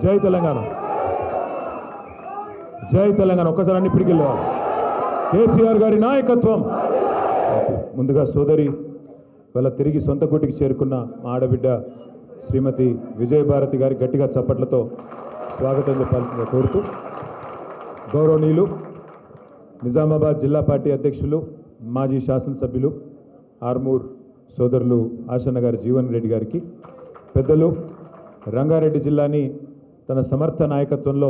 జై తెలంగాణ, జై తెలంగాణ. ఒక్కసారి అన్ని పిడికిలు కేసీఆర్ గారి నాయకత్వం. ముందుగా సోదరి వాళ్ళ తిరిగి సొంత గుటికి చేరుకున్న మా ఆడబిడ్డ శ్రీమతి విజయభారతి గారి గట్టిగా చప్పట్లతో స్వాగతం చెప్పాల్సిందిగా కోరుతూ, గౌరవనీయులు నిజామాబాద్ జిల్లా పార్టీ అధ్యక్షులు మాజీ శాసనసభ్యులు ఆర్మూర్ సోదరులు ఆశన్న గారి జీవన్ రెడ్డి గారికి, పెద్దలు రంగారెడ్డి జిల్లాని తన సమర్థ నాయకత్వంలో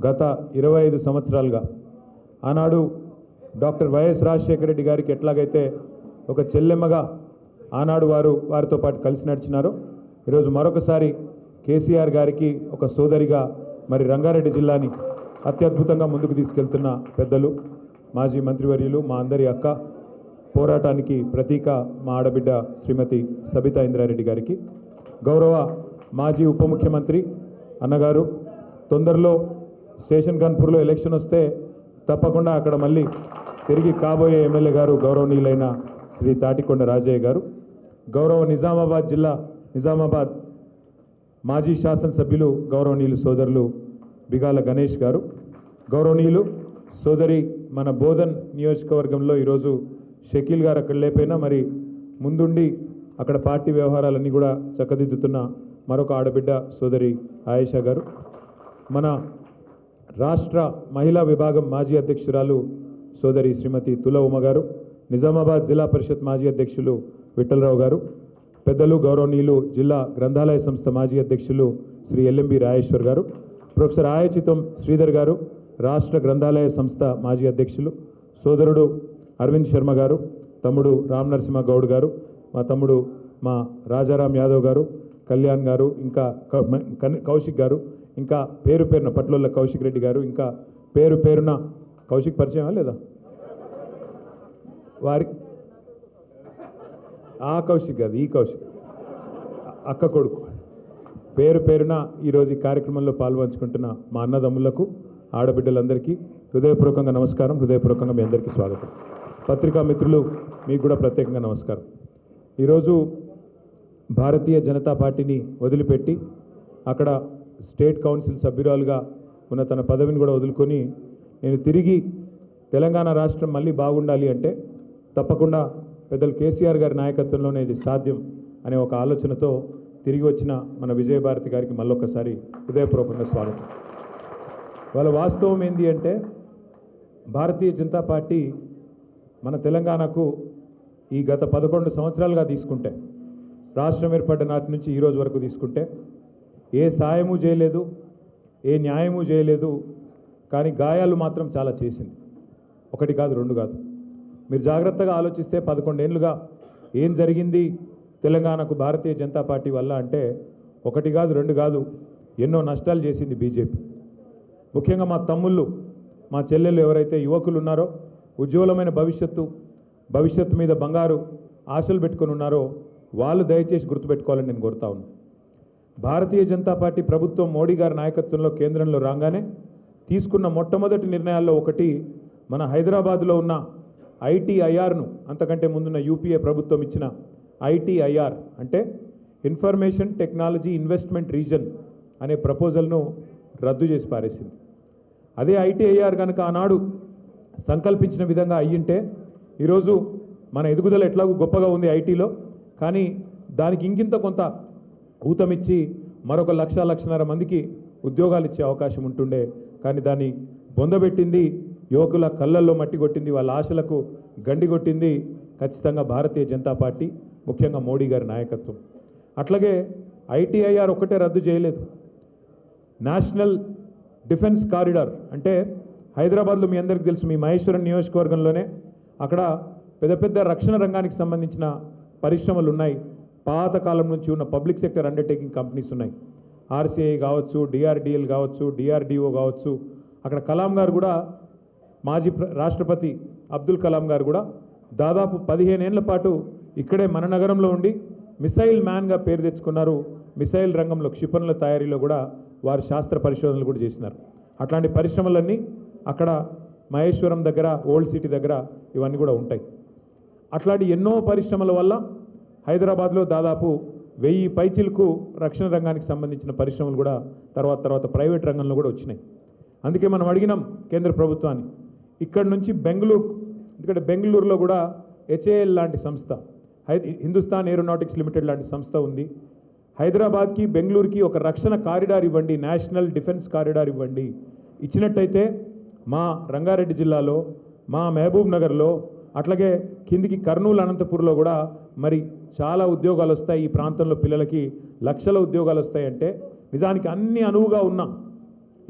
గత 25 సంవత్సరాలుగా ఆనాడు డాక్టర్ వైఎస్ రాజశేఖర రెడ్డి గారికి ఎట్లాగైతే ఒక చెల్లెమ్మగా ఆనాడు వారితో పాటు కలిసి నడిచినారో, ఈరోజు మరొకసారి కేసీఆర్ గారికి ఒక సోదరిగా మరి రంగారెడ్డి జిల్లాని అత్యద్భుతంగా ముందుకు తీసుకెళ్తున్న పెద్దలు మాజీ మంత్రివర్యులు మా అందరి అక్క, పోరాటానికి ప్రతీక మా ఆడబిడ్డ శ్రీమతి సబితా ఇంద్రారెడ్డి గారికి, గౌరవ మాజీ ఉప ముఖ్యమంత్రి అన్నగారు, తొందరలో స్టేషన్ గన్పూర్లో ఎలక్షన్ వస్తే తప్పకుండా అక్కడ మళ్ళీ తిరిగి కాబోయే ఎమ్మెల్యే గారు గౌరవనీయులైన శ్రీ తాటికొండ రాజయ్య గారు, గౌరవ నిజామాబాద్ మాజీ శాసనసభ్యులు గౌరవనీయులు సోదరులు బిగాల గణేష్ గారు, గౌరవనీయులు సోదరి మన బోధన్ నియోజకవర్గంలో ఈరోజు షకీల్ గారు అక్కడ లేకపోయినా మరి ముందుండి అక్కడ పార్టీ వ్యవహారాలన్నీ కూడా చక్కదిద్దుతున్న మరొక ఆడబిడ్డ సోదరి ఆయేషా గారు, మన రాష్ట్ర మహిళా విభాగం మాజీ అధ్యక్షురాలు సోదరి శ్రీమతి తుల ఉమ గారు, నిజామాబాద్ జిల్లా పరిషత్ మాజీ అధ్యక్షులు విఠలరావు గారు, పెద్దలు గౌరవనీయులు జిల్లా గ్రంథాలయ సంస్థ మాజీ అధ్యక్షులు శ్రీ ఎల్ఎంబి రాయేశ్వర్ గారు, ప్రొఫెసర్ ఆయచితం శ్రీధర్ గారు, రాష్ట్ర గ్రంథాలయ సంస్థ మాజీ అధ్యక్షులు, సోదరుడు అరవింద్ శర్మ గారు, తమ్ముడు రామ్ నరసింహ గౌడ్ గారు, మా తమ్ముడు మా రాజారాం యాదవ్ గారు, కళ్యాణ్ గారు, ఇంకా కౌశిక్ గారు, ఇంకా పేరున పట్లోళ్ళ కౌశిక్ రెడ్డి గారు, ఇంకా పేరున కౌశిక్ పరిచయమా లేదా వారి ఆ కౌశిక్ కాదు, ఈ కౌశిక్ అక్క కొడుకు, పేరున ఈరోజు ఈ కార్యక్రమంలో పాల్పంచుకుంటున్న మా అన్నదమ్ములకు, ఆడబిడ్డలందరికీ హృదయపూర్వకంగా నమస్కారం, హృదయపూర్వకంగా మీ అందరికీ స్వాగతం. పత్రికా మిత్రులు మీకు కూడా ప్రత్యేకంగా నమస్కారం. ఈరోజు భారతీయ జనతా పార్టీని వదిలిపెట్టి అక్కడ స్టేట్ కౌన్సిల్ సభ్యురాలుగా ఉన్న తన పదవిని కూడా వదులుకొని నేను తిరిగి తెలంగాణ రాష్ట్రం మళ్ళీ బాగుండాలి అంటే తప్పకుండా పెద్దలు కేసీఆర్ గారి నాయకత్వంలోనే ఇది సాధ్యం అనే ఒక ఆలోచనతో తిరిగి వచ్చిన మన విజయభారతి గారికి మళ్ళొక్కసారి హృదయపూర్వకంగా స్వాగతం. వాళ్ళ వాస్తవం ఏంటి అంటే, భారతీయ జనతా పార్టీ మన తెలంగాణకు ఈ గత 11 సంవత్సరాలుగా తీసుకుంటే, రాష్ట్రం ఏర్పడ్డ నాటి నుంచి ఈరోజు వరకు తీసుకుంటే ఏ సాయము చేయలేదు, ఏ న్యాయము చేయలేదు, కానీ గాయాలు మాత్రం చాలా చేసింది. ఒకటి కాదు, రెండు కాదు. మీరు జాగ్రత్తగా ఆలోచిస్తే 11 ఏళ్ళుగా ఏం జరిగింది తెలంగాణకు భారతీయ జనతా పార్టీ వల్ల అంటే, ఒకటి కాదు, రెండు కాదు, ఎన్నో నష్టాలు చేసింది బీజేపీ. ముఖ్యంగా మా తమ్ముళ్ళు, మా చెల్లెళ్ళు ఎవరైతే యువకులు ఉన్నారో, ఉజ్వలమైన భవిష్యత్తు మీద బంగారు ఆశలు పెట్టుకొని ఉన్నారో వాళ్ళు దయచేసి గుర్తుపెట్టుకోవాలని నేను కోరుతా ఉన్నాను. భారతీయ జనతా పార్టీ ప్రభుత్వం మోడీ గారి నాయకత్వంలో కేంద్రంలో రాగానే తీసుకున్న మొట్టమొదటి నిర్ణయాల్లో ఒకటి మన హైదరాబాద్లో ఉన్న ఐటీఐఆర్ను, అంతకంటే ముందున్న యూపీఏ ప్రభుత్వం ఇచ్చిన ఐటీఐఆర్ అంటే ఇన్ఫర్మేషన్ టెక్నాలజీ ఇన్వెస్ట్మెంట్ రీజన్ అనే ప్రపోజల్ను రద్దు చేసి పారేసింది. అదే ఐటీఐఆర్ కనుక ఆనాడు సంకల్పించిన విధంగా అయ్యింటే ఈరోజు మన ఎదుగుదల ఎట్లాగూ గొప్పగా ఉంది ఐటీలో, కానీ దానికి ఇంకింత కొంత ఊతమిచ్చి మరొక 1,00,000-1,50,000 మందికి ఉద్యోగాలు ఇచ్చే అవకాశం ఉంటుండే. కానీ దాన్ని బొందబెట్టింది, యువకుల కళ్ళల్లో మట్టి కొట్టింది, వాళ్ళ ఆశలకు గండి కొట్టింది ఖచ్చితంగా భారతీయ జనతా పార్టీ, ముఖ్యంగా మోడీ గారి నాయకత్వం. అట్లాగే ఐటీఐఆర్ ఒక్కటే రద్దు చేయలేదు, నేషనల్ డిఫెన్స్ కారిడార్ అంటే హైదరాబాద్లో మీ అందరికీ తెలుసు, మీ మహేశ్వరం నియోజకవర్గంలోనే అక్కడ పెద్ద రక్షణ రంగానికి సంబంధించిన పరిశ్రమలు ఉన్నాయి. పాతకాలం నుంచి ఉన్న పబ్లిక్ సెక్టర్ అండర్టేకింగ్ కంపెనీస్ ఉన్నాయి. ఆర్సీఐ కావచ్చు, డిఆర్డిఎల్ కావచ్చు, డిఆర్డిఓ కావచ్చు. అక్కడ కలాం గారు కూడా, మాజీ రాష్ట్రపతి అబ్దుల్ కలాం గారు కూడా దాదాపు 15 ఏళ్ల పాటు ఇక్కడే మన నగరంలో ఉండి మిసైల్ మ్యాన్గా పేరు తెచ్చుకున్నారు. మిసైల్ రంగంలో, క్షిపణుల తయారీలో కూడా వారు శాస్త్ర పరిశోధనలు కూడా చేసినారు. అట్లాంటి పరిశ్రమలన్నీ అక్కడ మహేశ్వరం దగ్గర, ఓల్డ్ సిటీ దగ్గర ఇవన్నీ కూడా ఉంటాయి. అట్లాంటి ఎన్నో పరిశ్రమల వల్ల హైదరాబాద్లో దాదాపు 1000 పైచిలకు రక్షణ రంగానికి సంబంధించిన పరిశ్రమలు కూడా తర్వాత ప్రైవేట్ రంగంలో కూడా వచ్చినాయి. అందుకే మనం అడిగినాం కేంద్ర ప్రభుత్వాన్ని ఇక్కడ నుంచి బెంగళూరు, ఎందుకంటే బెంగళూరులో కూడా HAL లాంటి సంస్థ, హిందుస్థాన్ ఏరోనాటిక్స్ లిమిటెడ్ లాంటి సంస్థ ఉంది. హైదరాబాద్కి బెంగళూరుకి ఒక రక్షణ కారిడార్ ఇవ్వండి, నేషనల్ డిఫెన్స్ కారిడార్ ఇవ్వండి. ఇచ్చినట్టయితే మా రంగారెడ్డి జిల్లాలో, మా మహబూబ్ నగర్లో, అట్లాగే కిందికి కర్నూలు అనంతపూర్లో కూడా మరి చాలా ఉద్యోగాలు వస్తాయి. ఈ ప్రాంతంలో పిల్లలకి లక్షల ఉద్యోగాలు వస్తాయంటే నిజానికి అన్ని అనువుగా ఉన్నా,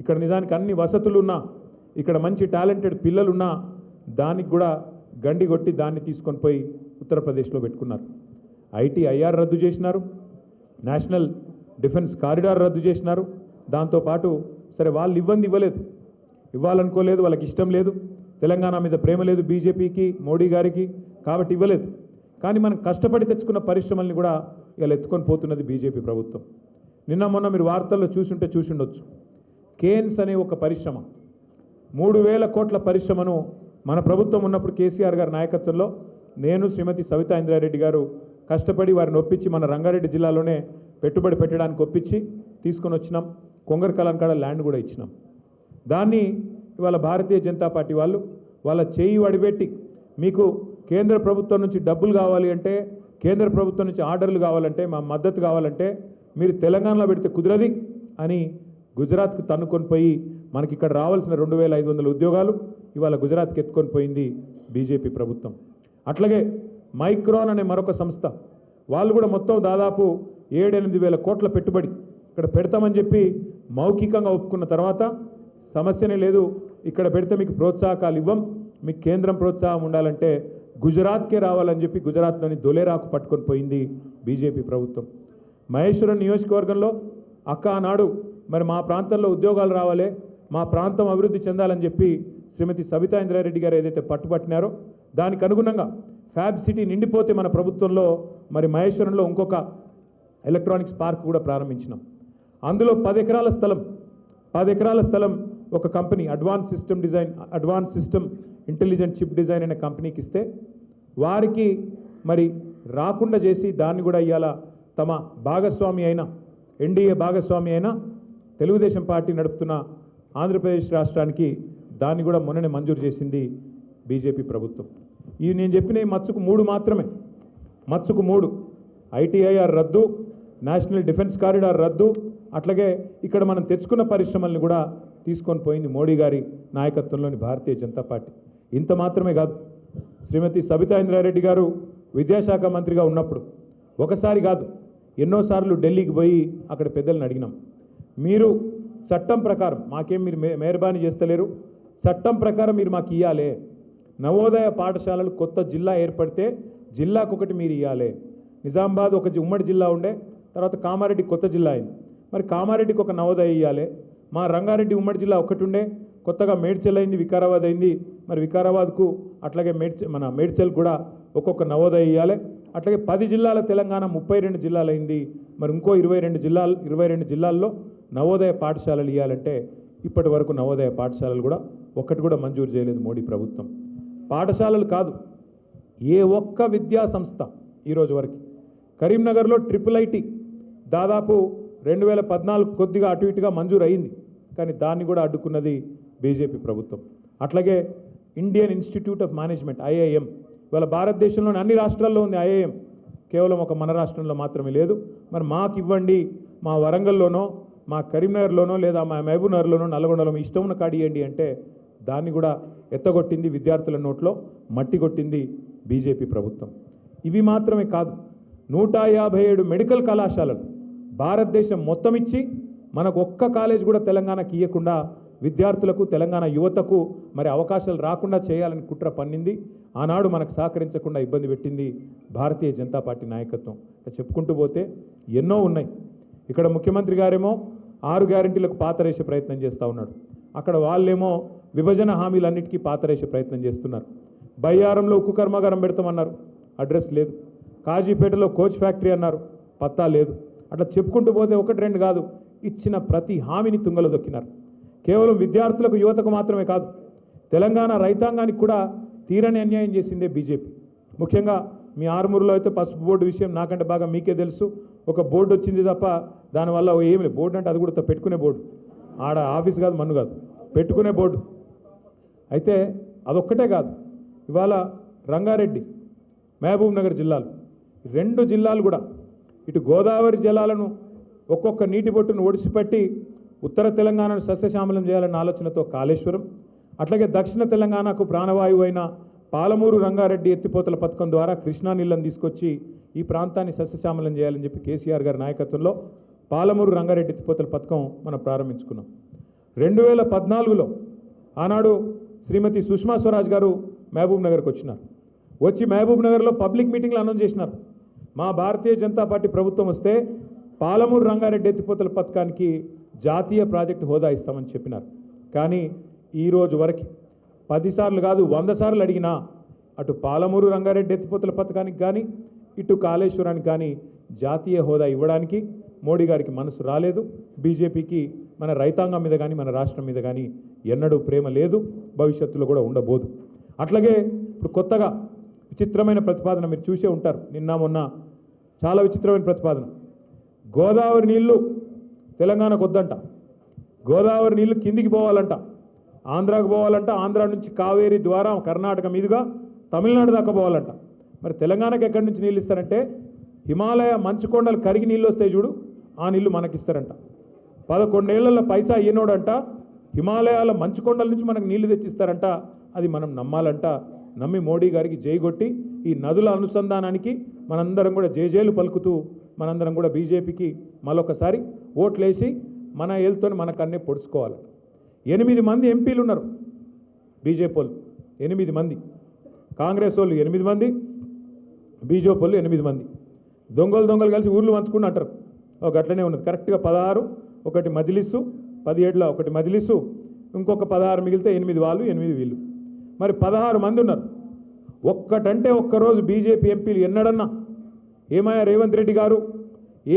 ఇక్కడ నిజానికి అన్ని వసతులు ఉన్నా, ఇక్కడ మంచి టాలెంటెడ్ పిల్లలున్నా దానికి కూడా గండి కొట్టి దాన్ని తీసుకొని పోయి ఉత్తరప్రదేశ్లో పెట్టుకున్నారు. ITIR రద్దు చేసినారు, నేషనల్ డిఫెన్స్ కారిడార్ రద్దు చేసినారు. దాంతోపాటు సరే వాళ్ళు ఇవ్వలేదు, ఇవ్వాలనుకోలేదు, వాళ్ళకి ఇష్టం లేదు, తెలంగాణ మీద ప్రేమ లేదు బీజేపీకి, మోడీ గారికి, కాబట్టి ఇవ్వలేదు. కానీ మనం కష్టపడి తెచ్చుకున్న పరిశ్రమల్ని కూడా ఇలా ఎత్తుకొని పోతున్నది బీజేపీ ప్రభుత్వం. నిన్న మొన్న మీరు వార్తల్లో చూసుండొచ్చు. కేన్స్ అనే ఒక పరిశ్రమ, 3000 కోట్ల పరిశ్రమను మన ప్రభుత్వం ఉన్నప్పుడు కేసీఆర్ గారి నాయకత్వంలో నేను, శ్రీమతి సవితా ఇంద్రారెడ్డి గారు కష్టపడి వారిని ఒప్పించి మన రంగారెడ్డి జిల్లాలోనే పెట్టుబడి పెట్టడానికి ఒప్పించి తీసుకొని వచ్చినాం. కొంగర్ కలాంకాడ ల్యాండ్ కూడా ఇచ్చినాం. దాన్ని ఇవాళ భారతీయ జనతా పార్టీ వాళ్ళు వాళ్ళ చేయి వడిపెట్టి మీకు కేంద్ర ప్రభుత్వం నుంచి డబ్బులు కావాలి అంటే, కేంద్ర ప్రభుత్వం నుంచి ఆర్డర్లు కావాలంటే, మా మద్దతు కావాలంటే మీరు తెలంగాణలో పెడితే కుదరది అని గుజరాత్కి తన్నుకొని పోయి మనకి ఇక్కడ రావాల్సిన 2500 ఉద్యోగాలు ఇవాళ గుజరాత్కి ఎత్తుకొని పోయింది బీజేపీ ప్రభుత్వం. అట్లాగే మైక్రాన్ అనే మరొక సంస్థ, వాళ్ళు కూడా మొత్తం దాదాపు 7-8 వేల కోట్ల పెట్టుబడి ఇక్కడ పెడతామని చెప్పి మౌఖికంగా ఒప్పుకున్న తర్వాత సమస్యనే లేదు, ఇక్కడ పెడితే మీకు ప్రోత్సాహకాలు ఇవ్వం, మీకు కేంద్రం ప్రోత్సాహం ఉండాలంటే గుజరాత్కే రావాలని చెప్పి గుజరాత్లోని దొలేరాకు పట్టుకొని పోయింది బీజేపీ ప్రభుత్వం. మహేశ్వరం నియోజకవర్గంలో అక్క ఆనాడు మరి మా ప్రాంతంలో ఉద్యోగాలు రావాలి, మా ప్రాంతం అభివృద్ధి చెందాలని చెప్పి శ్రీమతి సబితా ఇంద్రారెడ్డి గారు ఏదైతే పట్టుబట్టినారో దానికి అనుగుణంగా ఫ్యాబ్ సిటీ నిండిపోతే మన ప్రభుత్వంలో మరి మహేశ్వరంలో ఇంకొక ఎలక్ట్రానిక్స్ పార్క్ కూడా ప్రారంభించినాం. అందులో 10 ఎకరాల స్థలం ఒక company advance system intelligent chip design అనే కంపెనీకి ఇస్తే వారికి మరి రాకుండా చేసి దాన్ని కూడా ఇవాళ తమ భాగస్వామి అయిన ఎన్డీఏ భాగస్వామి అయిన తెలుగుదేశం పార్టీ నడుపుతున్న ఆంధ్రప్రదేశ్ రాష్ట్రానికి దాన్ని కూడా మొన్ననే మంజూరు చేసింది బీజేపీ ప్రభుత్వం. ఇవి నేను చెప్పిన ఈ మచ్చుకు 3 మాత్రమే. మచ్చుకు 3: ITIR రద్దు, నేషనల్ డిఫెన్స్ కారిడార్ రద్దు, అట్లాగే ఇక్కడ మనం తెచ్చుకున్న పరిశ్రమల్ని కూడా తీసుకొని పోయింది మోడీ గారి నాయకత్వంలోని భారతీయ జనతా పార్టీ. ఇంత మాత్రమే కాదు, శ్రీమతి సబితా ఇంద్రారెడ్డి గారు విద్యాశాఖ మంత్రిగా ఉన్నప్పుడు ఒకసారి కాదు ఎన్నోసార్లు ఢిల్లీకి పోయి అక్కడ పెద్దలను అడిగినాం, మీరు చట్టం ప్రకారం మాకేం మీరు మెహర్బానీ చేస్తలేరు, చట్టం ప్రకారం మీరు మాకు ఇవ్వాలి, నవోదయ పాఠశాలలు కొత్త జిల్లా ఏర్పడితే జిల్లాకొకటి మీరు ఇవ్వాలి. నిజామాబాద్ ఒక ఉమ్మడి జిల్లా ఉండే, తర్వాత కామారెడ్డి కొత్త జిల్లా అయింది, మరి కామారెడ్డికి ఒక నవోదయ ఇవ్వాలి. మా రంగారెడ్డి ఉమ్మడి జిల్లా ఒకటి ఉండే, కొత్తగా మేడ్చల్ అయింది, వికారాబాద్ అయింది, మరి వికారాబాద్కు అట్లాగే మేడ్చల్ కూడా ఒక్కొక్క నవోదయ ఇవ్వాలి. అట్లాగే 10 జిల్లాల తెలంగాణ 32 జిల్లాలు అయింది, మరి ఇంకో 22 జిల్లాల్లో నవోదయ పాఠశాలలు ఇవ్వాలంటే ఇప్పటి వరకు నవోదయ పాఠశాలలు కూడా ఒక్కటి కూడా మంజూరు చేయలేదు మోడీ ప్రభుత్వం. పాఠశాలలు కాదు, ఏ ఒక్క విద్యా సంస్థ ఈరోజు వరకు. కరీంనగర్లో IIIT దాదాపు 2014 కొద్దిగా అటు ఇటుగా మంజూరు అయింది, కానీ దాన్ని కూడా అడ్డుకున్నది బీజేపీ ప్రభుత్వం. అట్లాగే Indian institute of management IIM, ఇవాళ భారతదేశంలోని అన్ని రాష్ట్రాల్లో ఉంది IIM, కేవలం ఒక మన రాష్ట్రంలో మాత్రమే లేదు. మరి మాకు ఇవ్వండి, మా వరంగల్లోనో మా కరీంనగర్లోనో లేదా మా మహబూబ్నగర్లోనో నల్గొండలో ఇష్టం ఉన్న కాడి ఇవ్వండి అంటే దాన్ని కూడా ఎత్తగొట్టింది, విద్యార్థుల నోట్లో మట్టి కొట్టింది బీజేపీ ప్రభుత్వం. ఇవి మాత్రమే కాదు, 157 మెడికల్ కళాశాలలు భారతదేశం మొత్తం ఇచ్చి మనకు ఒక్క కాలేజ్ కూడా తెలంగాణకి ఇవ్వకుండా విద్యార్థులకు, తెలంగాణ యువతకు మరి అవకాశాలు రాకుండా చేయాలని కుట్ర పన్నింది. ఆనాడు మనకు సహకరించకుండా ఇబ్బంది పెట్టింది భారతీయ జనతా పార్టీ నాయకత్వం. చెప్పుకుంటూ పోతే ఎన్నో ఉన్నాయి. ఇక్కడ ముఖ్యమంత్రి గారేమో 6 గ్యారెంటీలకు పాతరేసే ప్రయత్నం చేస్తూ ఉన్నాడు, అక్కడ వాళ్ళేమో విభజన హామీలన్నిటికీ పాతరేసే ప్రయత్నం చేస్తున్నారు. బయ్యారంలో ఉక్కు కర్మాగారం పెడతామన్నారు, అడ్రస్ లేదు. కాజీపేటలో కోచ్ ఫ్యాక్టరీ అన్నారు, పత్తా లేదు. అట్లా చెప్పుకుంటూ పోతే 1-2 కాదు, ఇచ్చిన ప్రతి హామీని తుంగలో దొక్కినారు. కేవలం విద్యార్థులకు, యువతకు మాత్రమే కాదు, తెలంగాణ రైతాంగానికి కూడా తీరని అన్యాయం చేసిందే బీజేపీ. ముఖ్యంగా మీ ఆర్మూరులో అయితే పసుపు బోర్డు విషయం నాకంటే బాగా మీకే తెలుసు. ఒక బోర్డు వచ్చింది తప్ప దానివల్ల ఏమి లేదు. బోర్డు అంటే అది కూడా పెట్టుకునే బోర్డు, ఆడ ఆఫీస్ కాదు, మన్ను కాదు, పెట్టుకునే బోర్డు. అయితే అదొక్కటే కాదు, ఇవాళ రంగారెడ్డి, మహబూబ్ నగర్ జిల్లాలు, 2 జిల్లాలు కూడా ఇటు గోదావరి జలాలను ఒక్కొక్క నీటి బొట్టును ఒడిసిపెట్టి ఉత్తర తెలంగాణను సస్యశ్యామలం చేయాలన్న ఆలోచనతో కాళేశ్వరం, అట్లాగే దక్షిణ తెలంగాణకు ప్రాణవాయువు అయిన పాలమూరు రంగారెడ్డి ఎత్తిపోతల పథకం ద్వారా కృష్ణా నీళ్ళని తీసుకొచ్చి ఈ ప్రాంతాన్ని సస్యశ్యామలం చేయాలని చెప్పి కేసీఆర్ గారి నాయకత్వంలో పాలమూరు రంగారెడ్డి ఎత్తిపోతల పథకం మనం ప్రారంభించుకున్నాం. 2014లో ఆనాడు శ్రీమతి సుష్మా స్వరాజ్ గారు మహబూబ్ నగర్కి వచ్చినారు. వచ్చి మహబూబ్ నగర్లో పబ్లిక్ మీటింగ్లో అనౌన్స్ చేసినారు, మా భారతీయ జనతా పార్టీ ప్రభుత్వం వస్తే పాలమూరు రంగారెడ్డి ఎత్తిపోతల పథకానికి జాతీయ ప్రాజెక్టు హోదా ఇస్తామని చెప్పినారు. కానీ ఈరోజు వరకు 10 సార్లు కాదు 100 సార్లు అడిగినా అటు పాలమూరు రంగారెడ్డి ఎత్తిపోతల పథకానికి కానీ ఇటు కాళేశ్వరానికి కానీ జాతీయ హోదా ఇవ్వడానికి మోడీ గారికి మనసు రాలేదు. బీజేపీకి మన రైతాంగం మీద కానీ మన రాష్ట్రం మీద కానీ ఎన్నడూ ప్రేమ లేదు, భవిష్యత్తులో కూడా ఉండబోదు. అట్లాగే ఇప్పుడు కొత్తగా విచిత్రమైన ప్రతిపాదన మీరు చూసే ఉంటారు, నిన్న మొన్న చాలా విచిత్రమైన ప్రతిపాదన. గోదావరి నీళ్లు తెలంగాణకు వద్దంట, గోదావరి నీళ్లు కిందికి పోవాలంట, ఆంధ్రాకు పోవాలంట, ఆంధ్రా నుంచి కావేరీ ద్వారా కర్ణాటక మీదుగా తమిళనాడు దాకా పోవాలంట. మరి తెలంగాణకు ఎక్కడి నుంచి నీళ్ళు ఇస్తారంటే హిమాలయ మంచు కొండలు కరిగి నీళ్ళు వస్తాయి చూడు, ఆ నీళ్లు మనకిస్తారంట. 11 ఏళ్లలో పైసా ఈనోడంట హిమాలయాల మంచు కొండల నుంచి మనకు నీళ్లు తెచ్చిస్తారంట. అది మనం నమ్మాలంట. నమ్మి మోడీ గారికి జై కొట్టి ఈ నదుల అనుసంధానానికి మనందరం కూడా జేజేలు పలుకుతూ మనందరం కూడా బీజేపీకి మరొకసారి ఓట్లేసి మన ఏళ్ళతో మనకు అన్నీ పొడుచుకోవాలి. 8 మంది ఎంపీలు ఉన్నారు బీజేపీ వాళ్ళు, 8 మంది, కాంగ్రెస్ వాళ్ళు 8 మంది, బీజేపీ వాళ్ళు 8 మంది. దొంగలు కలిసి ఊర్లు పంచుకుని అంటారు. ఒక అట్లనే ఉన్నది కరెక్ట్గా 16, ఒకటి మజ్లిస్సు, 17లో ఒకటి మజ్లిస్సు, ఇంకొక 16 మిగిలితే 8 వాళ్ళు 8 వీళ్ళు. మరి 16 మంది ఉన్నారు. ఒక్కటంటే ఒక్కరోజు బీజేపీ ఎంపీలు ఎన్నడన్నా ఏమయ్యా రేవంత్ రెడ్డి గారు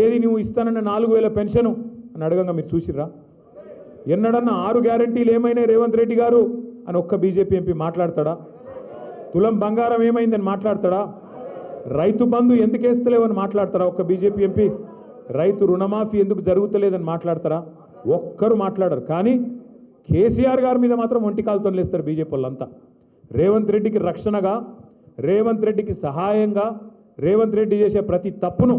ఏది నువ్వు ఇస్తానన్న 4000 పెన్షను అని అడగంగా మీరు చూసిర్రా? ఎన్నడన్నా 6 గ్యారంటీలు ఏమైనా రేవంత్ రెడ్డి గారు అని ఒక్క బీజేపీ ఎంపీ మాట్లాడతాడా? తులం బంగారం ఏమైందని మాట్లాడతాడా? రైతు బంధు ఎందుకు వేస్తలేవని మాట్లాడతారా ఒక్క బీజేపీ ఎంపీ? రైతు రుణమాఫీ ఎందుకు జరుగుతలేదని మాట్లాడతారా? ఒక్కరు మాట్లాడరు. కానీ కేసీఆర్ గారి మీద మాత్రం ఒంటికాలతో లేస్తారు బీజేపీ వాళ్ళంతా. రేవంత్ రెడ్డికి రక్షణగా, రేవంత్ రెడ్డికి సహాయంగా, రేవంత్ రెడ్డి చేసే ప్రతి తప్పును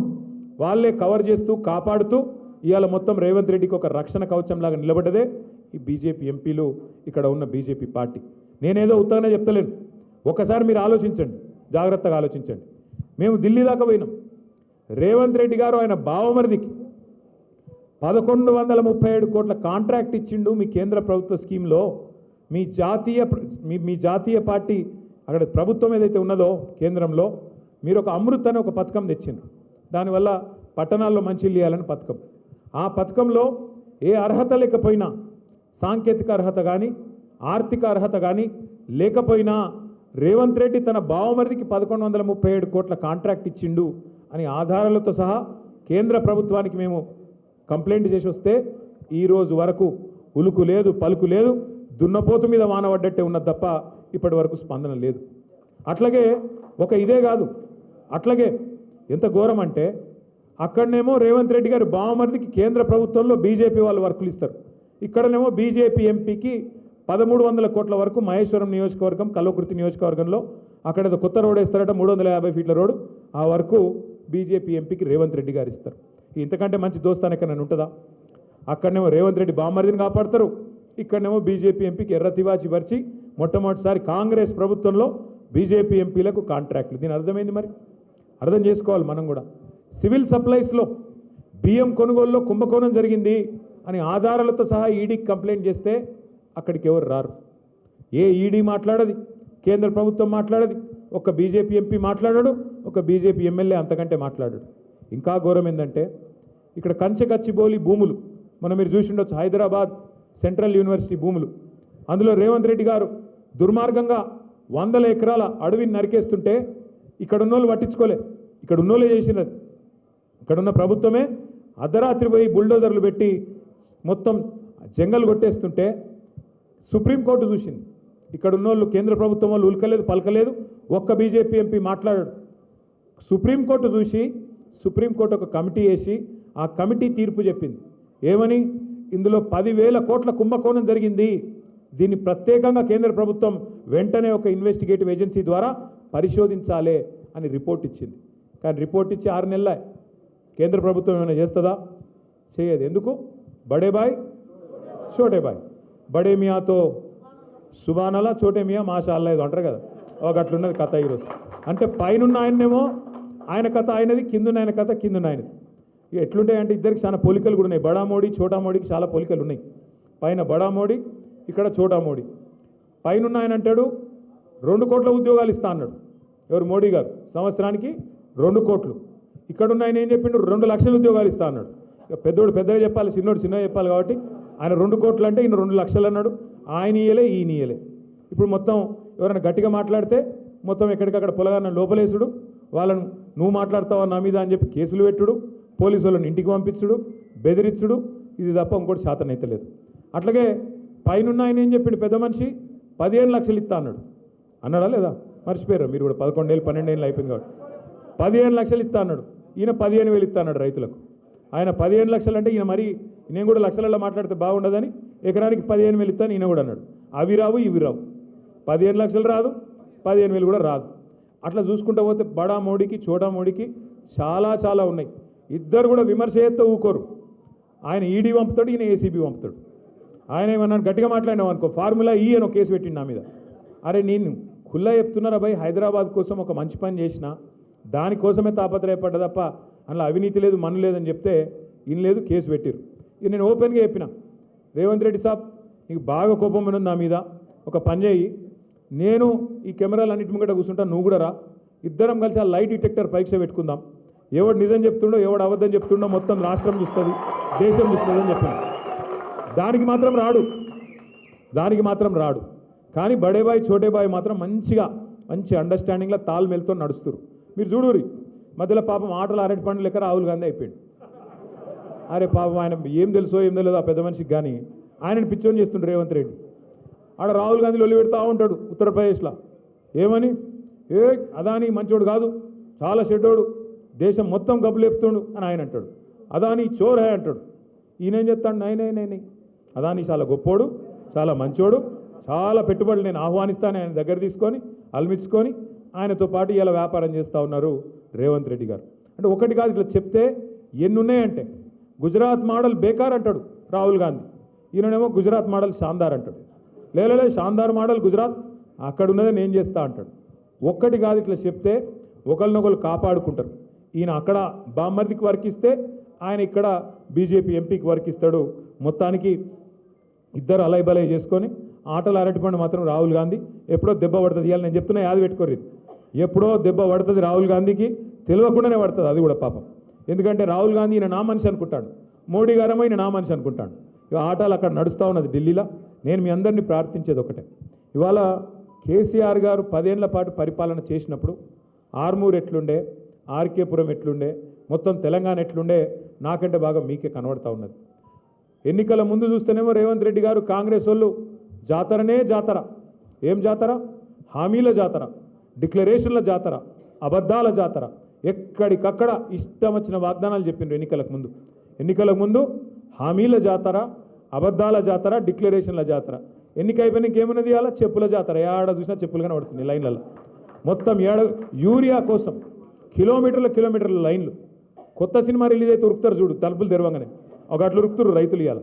వాళ్ళే కవర్ చేస్తూ కాపాడుతూ ఇవాళ మొత్తం రేవంత్ రెడ్డికి ఒక రక్షణ కవచంలాగా నిలబడ్డదే ఈ బీజేపీ ఎంపీలు, ఇక్కడ ఉన్న బీజేపీ పార్టీ. నేనేదో ఉత్తగానే చెప్తలేను, ఒకసారి మీరు ఆలోచించండి, జాగ్రత్తగా ఆలోచించండి. మేము ఢిల్లీ దాకా పోయినాం. రేవంత్ రెడ్డి గారు ఆయన బావమరిదికి 1137 కోట్ల కాంట్రాక్ట్ ఇచ్చిండు మీ కేంద్ర ప్రభుత్వ స్కీమ్లో. మీ జాతీయ పార్టీ అక్కడ ప్రభుత్వం ఏదైతే ఉన్నదో కేంద్రంలో మీరు ఒక అమృత్ అనే ఒక పథకం తెచ్చిండ్రు. దానివల్ల పట్టణాల్లో మంచి ఇల్లు ఇవ్వాలని పథకం. ఆ పథకంలో ఏ అర్హత లేకపోయినా, సాంకేతిక అర్హత కానీ ఆర్థిక అర్హత కానీ లేకపోయినా రేవంత్ రెడ్డి తన బావమరిదికి 1137 కోట్ల కాంట్రాక్ట్ ఇచ్చిండు అని ఆధారాలతో సహా కేంద్ర ప్రభుత్వానికి మేము కంప్లైంట్ చేసి వస్తే ఈరోజు వరకు ఉలుకు లేదు, పలుకు లేదు, దున్నపోతు మీద వానబడ్డట్టే ఉన్నది తప్ప ఇప్పటి వరకు స్పందన లేదు. అట్లాగే ఒక ఇదే కాదు, అట్లాగే ఎంత ఘోరం అంటే అక్కడనేమో రేవంత్ రెడ్డి గారు బావమరిదికి కేంద్ర ప్రభుత్వంలో బీజేపీ వాళ్ళు వర్కులు ఇస్తారు, ఇక్కడనేమో బీజేపీ ఎంపీకి 1300 కోట్ల వరకు మహేశ్వరం నియోజకవర్గం, కల్వకుర్తి నియోజకవర్గంలో అక్కడ కొత్త రోడ్ వేస్తారట, 350 ఫీట్ల రోడ్డు, ఆ వరకు బీజేపీ ఎంపీకి రేవంత్ రెడ్డి గారు ఇస్తారు. ఇంతకంటే మంచి దోస్తాను ఎక్కడ ఉంటుందా? అక్కడనేమో రేవంత్ రెడ్డి బావమరిదిని కాపాడతారు, ఇక్కడనేమో బీజేపీ ఎంపీకి ఎర్ర తివాచి పరిచి మొట్టమొదటిసారి కాంగ్రెస్ ప్రభుత్వంలో బీజేపీ ఎంపీలకు కాంట్రాక్టులు. దీని అర్థమైంది. మరి అర్థం చేసుకోవాలి మనం కూడా. సివిల్ సప్లైస్లో బియ్యం కొనుగోలులో కుంభకోణం జరిగింది అని ఆధారాలతో సహా ఈడీకి కంప్లైంట్ చేస్తే అక్కడికి ఎవరు రారు. ఏ ఈడీ మాట్లాడది, కేంద్ర ప్రభుత్వం మాట్లాడది, ఒక బీజేపీ ఎంపీ మాట్లాడాడు, ఒక బీజేపీ ఎమ్మెల్యే అంతకంటే మాట్లాడాడు. ఇంకా ఘోరం ఏంటంటే ఇక్కడ కంచెకచ్చిబోలి భూములు మనం మీరు చూసి ఉండొచ్చు, హైదరాబాద్ సెంట్రల్ యూనివర్సిటీ భూములు. అందులో రేవంత్ రెడ్డి గారు దుర్మార్గంగా 100 ఎకరాల అడవిని నరికేస్తుంటే ఇక్కడ ఉన్నోళ్ళు పట్టించుకోలే, ఇక్కడ ఉన్నోళ్ళే చేసినది. ఇక్కడున్న ప్రభుత్వమే అర్ధరాత్రి పోయి బుల్డోజర్లు పెట్టి మొత్తం జంగల్ కొట్టేస్తుంటే సుప్రీంకోర్టు చూసింది. ఇక్కడ ఉన్నోళ్ళు కేంద్ర ప్రభుత్వం వాళ్ళు ఉల్కలేదు, పలకలేదు, ఒక్క బీజేపీ ఎంపీ మాట్లాడాడు. సుప్రీంకోర్టు చూసి సుప్రీంకోర్టు ఒక కమిటీ వేసి ఆ కమిటీ తీర్పు చెప్పింది ఏమని ఇందులో 10,000 కోట్ల కుంభకోణం జరిగింది దీన్ని ప్రత్యేకంగా కేంద్ర ప్రభుత్వం వెంటనే ఒక ఇన్వెస్టిగేటివ్ ఏజెన్సీ ద్వారా పరిశోధించాలి అని రిపోర్ట్ ఇచ్చింది కానీ రిపోర్ట్ ఇచ్చి 6 నెలలే కేంద్ర ప్రభుత్వం ఏమైనా చేస్తుందా చేయదు ఎందుకు బడే బాయ్ చోటే బాయ్ బడే మియాతో సుబానలా చోటే మియా మాషాల్లా ఏదో అంటారు కదా ఒక అట్లున్నది కథ ఈరోజు అంటే పైనున్న ఆయనేమో ఆయన కథ ఆయనది కిందున్న ఆయన కథ కిందున్న ఆయనది ఇక ఎట్లుంటాయంటే ఇద్దరికి చాలా పోలికలు కూడా ఉన్నాయి బడా మోడీ చోటా మోడీకి చాలా పోలికలు ఉన్నాయి పైన బడా మోడీ ఇక్కడ చోటా మోడీ పైనున్న ఆయన అంటాడు 2 కోట్ల ఉద్యోగాలు ఇస్తా అన్నాడు ఎవరు మోడీ గారు సంవత్సరానికి 2 కోట్లు ఇక్కడున్న ఆయన ఏం చెప్పిండు 2 లక్షల ఉద్యోగాలు ఇస్తా అన్నాడు ఇక పెద్దోడు పెద్దగా చెప్పాలి చిన్నోడు చిన్నగా చెప్పాలి కాబట్టి ఆయన 2 కోట్లు అంటే ఈయన 2 లక్షలు అన్నాడు ఆయన ఇయ్యలే ఈయన ఇయ్యలే ఇప్పుడు మొత్తం ఎవరైనా గట్టిగా మాట్లాడితే మొత్తం ఎక్కడికక్కడ పొలగాన్న లోపలేసుడు వాళ్ళను నువ్వు మాట్లాడతావా నా మీద అని చెప్పి కేసులు పెట్టుడు పోలీసు వాళ్ళని ఇంటికి పంపించుడు బెదిరించుడు ఇది తప్ప ఇంకోటి శాతం అయితే లేదు అట్లాగే పైనున్న ఆయన ఏం చెప్పిండు పెద్ద మనిషి 15 లక్షలు ఇస్తా అన్నాడు అన్నాడా లేదా మర్చిపోయారు మీరు కూడా 11 ఏళ్ళు 12 ఏళ్ళు అయిపోయింది కాబట్టి 15 లక్షలు ఇస్తా అన్నాడు ఈయన 15,000 ఇస్తా అన్నాడు రైతులకు ఆయన 15 లక్షలు అంటే ఈయన మరి నేను కూడా లక్షలలో మాట్లాడితే బాగుండదని ఎకరానికి 15,000 ఇస్తాను ఈయన కూడా అన్నాడు అవి రావు ఇవి రావు 15 లక్షలు రాదు 15,000 కూడా రాదు అట్లా చూసుకుంటూ పోతే బడా మోడీకి చోటా మోడీకి చాలా చాలా ఉన్నాయి ఇద్దరు కూడా విమర్శ చేస్తే ఊకోరు ఆయన ఈడీ పంపుతాడు ఈయన ఏసీబీ పంపుతాడు ఆయన ఏమన్నా గట్టిగా మాట్లాడినావు అనుకో ఫార్ములా ఈ అని ఒక కేసు పెట్టిండు నా మీద అరే నేను ఖుల్లా చెప్తున్నారా భయ్ హైదరాబాద్ కోసం ఒక మంచి పని చేసిన దానికోసమే తాపత్రయపడ్డ తప్ప అందులో అవినీతి లేదు మన్ను లేదని చెప్తే ఈయన లేదు కేసు పెట్టిరు ఇది నేను ఓపెన్గా చెప్పిన రేవంత్ రెడ్డి సాబ్ నీకు బాగా కోపం ఉంది నా మీద ఒక పని చేయి నేను ఈ కెమెరాలు అన్నిటి ముంగట కూర్చుంటా నువ్వు కూడా రా ఇద్దరం కలిసి ఆ లైట్ డిటెక్టర్ పరీక్ష పెట్టుకుందాం ఎవడు నిజం చెప్తుండో ఎవడు అబద్ధం చెప్తుండో మొత్తం రాష్ట్రం చూస్తుంది దేశం చూస్తుంది అని చెప్పిన దానికి మాత్రం రాడు కానీ బడేబాయ్ చోటేబాయ్ మాత్రం మంచి అండర్స్టాండింగ్లో తాల్మేల్తో నడుస్తారు మీరు చూడురి మధ్యలో పాపం ఆటలు అరటి పండ్లు లెక్క రాహుల్ గాంధీ అయిపోయాడు అరే పాపం ఆయన ఏం తెలియదో ఆ పెద్ద మనిషికి కానీ ఆయనను పిచ్చోని చేస్తుండ్రు రేవంత్ రెడ్డి ఆడ రాహుల్ గాంధీ లొల్లి పెడతా ఉంటాడు ఉత్తరప్రదేశ్లో ఏమని అదాని మంచోడు కాదు చాలా చెడ్డోడు దేశం మొత్తం గబ్బులు చెప్తుండు అని ఆయన అంటాడు అదాని చోర్ హై అంటాడు ఈయన ఏం చెప్తాడు నై అదాని చాలా గొప్పోడు చాలా మంచోడు చాలా పెట్టుబడులు నేను ఆహ్వానిస్తాను ఆయన దగ్గర తీసుకొని అల్మించుకొని ఆయనతో పాటు ఇలా వ్యాపారం చేస్తూ ఉన్నారు రేవంత్ రెడ్డి గారు అంటే ఒకటి కాదు ఇట్లా చెప్తే ఎన్ని ఉన్నాయంటే గుజరాత్ మోడల్ బేకార్ అంటాడు రాహుల్ గాంధీ ఈయననేమో గుజరాత్ మోడల్ షాందార్ అంటాడు లేలే షాందార్ మోడల్ గుజరాత్ అక్కడ ఉన్నదే నేను చేస్తా అంటాడు ఒక్కటి కాదు ఇట్లా చెప్తే ఒకరినొకరు కాపాడుకుంటారు ఈయన అక్కడ బామ్మర్దికి వర్క్ ఇస్తే ఆయన ఇక్కడ బీజేపీ ఎంపీకి వర్క్ ఇస్తాడు మొత్తానికి ఇద్దరు అలైబలై చేసుకొని ఆటలు అరటిపండు మాత్రం రాహుల్ గాంధీ ఎప్పుడో దెబ్బ పడుతుంది ఇవాళ నేను చెప్తున్నా యాది పెట్టుకోరు ఎప్పుడో దెబ్బ పడుతుంది రాహుల్ గాంధీకి తెలియకుండానే పడుతుంది అది కూడా పాపం ఎందుకంటే రాహుల్ గాంధీ ఈయన నా మనిషి అనుకుంటాడు మోడీ గారేమో ఈయన నా మనిషి అనుకుంటాడు ఇక ఆటలు అక్కడ నడుస్తూ ఉన్నది ఢిల్లీలో నేను మీ అందరినీ ప్రార్థించేది ఒకటే ఇవాళ కేసీఆర్ గారు 10 ఏళ్ల పాటు పరిపాలన చేసినప్పుడు ఆర్మూర్ ఎట్లుండే ఆర్కేపురం ఎట్లుండే మొత్తం తెలంగాణ ఎట్లుండే నాకంటే బాగా మీకే కనబడతా ఉన్నది ఎన్నికల ముందు చూస్తేనేమో రేవంత్ రెడ్డి గారు కాంగ్రెస్ వాళ్ళు జాతరనే జాతర ఏం జాతర హామీల జాతర డిక్లరేషన్ల జాతర అబద్ధాల జాతర ఎక్కడికక్కడ ఇష్టం వచ్చిన వాగ్దానాలు చెప్పిండ్రు ఎన్నికలకు ముందు హామీల జాతర అబద్ధాల జాతర డిక్లరేషన్ల జాతర ఎన్నిక అయిపోయినాక ఏమన్నది అలా చెప్పుల జాతర ఏడ చూసినా చెప్పులు కనబడుతుంది లైన్లలో మొత్తం యూరియా కోసం కిలోమీటర్ల లైన్లు కొత్త సినిమా రిలీజ్ అయితే ఉరుకుతారు చూడు తలుపులు తెరవంగానే ఒక అట్లు ఉరుకుతారు రైతులు ఇవాళ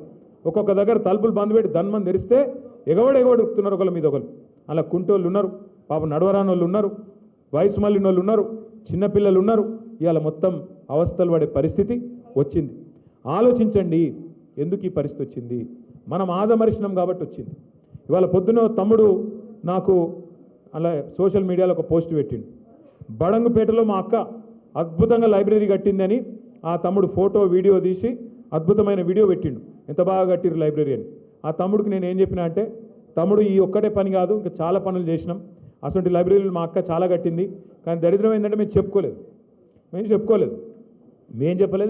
ఒక్కొక్క దగ్గర తలుపులు బంద్ పెట్టి దన్మని తెరిస్తే ఎగవడు ఉరుకుతున్నారు ఒకళ్ళ మీద ఒకరు అలా కుంటోళ్ళు ఉన్నారు పాపం నడవరాని వాళ్ళు ఉన్నారు వయసు మళ్ళిన వాళ్ళు ఉన్నారు చిన్నపిల్లలు ఉన్నారు ఇవాళ మొత్తం అవస్థలు పడే పరిస్థితి వచ్చింది ఆలోచించండి ఎందుకు ఈ పరిస్థితి వచ్చింది మనం ఆదమరిచినాం కాబట్టి వచ్చింది ఇవాళ పొద్దున తమ్ముడు నాకు అలా సోషల్ మీడియాలో ఒక పోస్ట్ పెట్టిండు బడంగుపేటలో మా అక్క అద్భుతంగా లైబ్రరీ కట్టిందని ఆ తమ్ముడు ఫోటో వీడియో తీసి అద్భుతమైన వీడియో పెట్టిండు ఎంత బాగా కట్టిరు లైబ్రరీ అని ఆ తమ్ముడికి నేను ఏం చెప్పినా అంటే తమ్ముడు ఈ ఒక్కటే పని కాదు ఇంకా చాలా పనులు చేసినాం అటువంటి లైబ్రరీలు మా అక్క చాలా కట్టింది కానీ దరిద్రం ఏంటంటే మేము చెప్పలేదు మేము చెప్పలేదు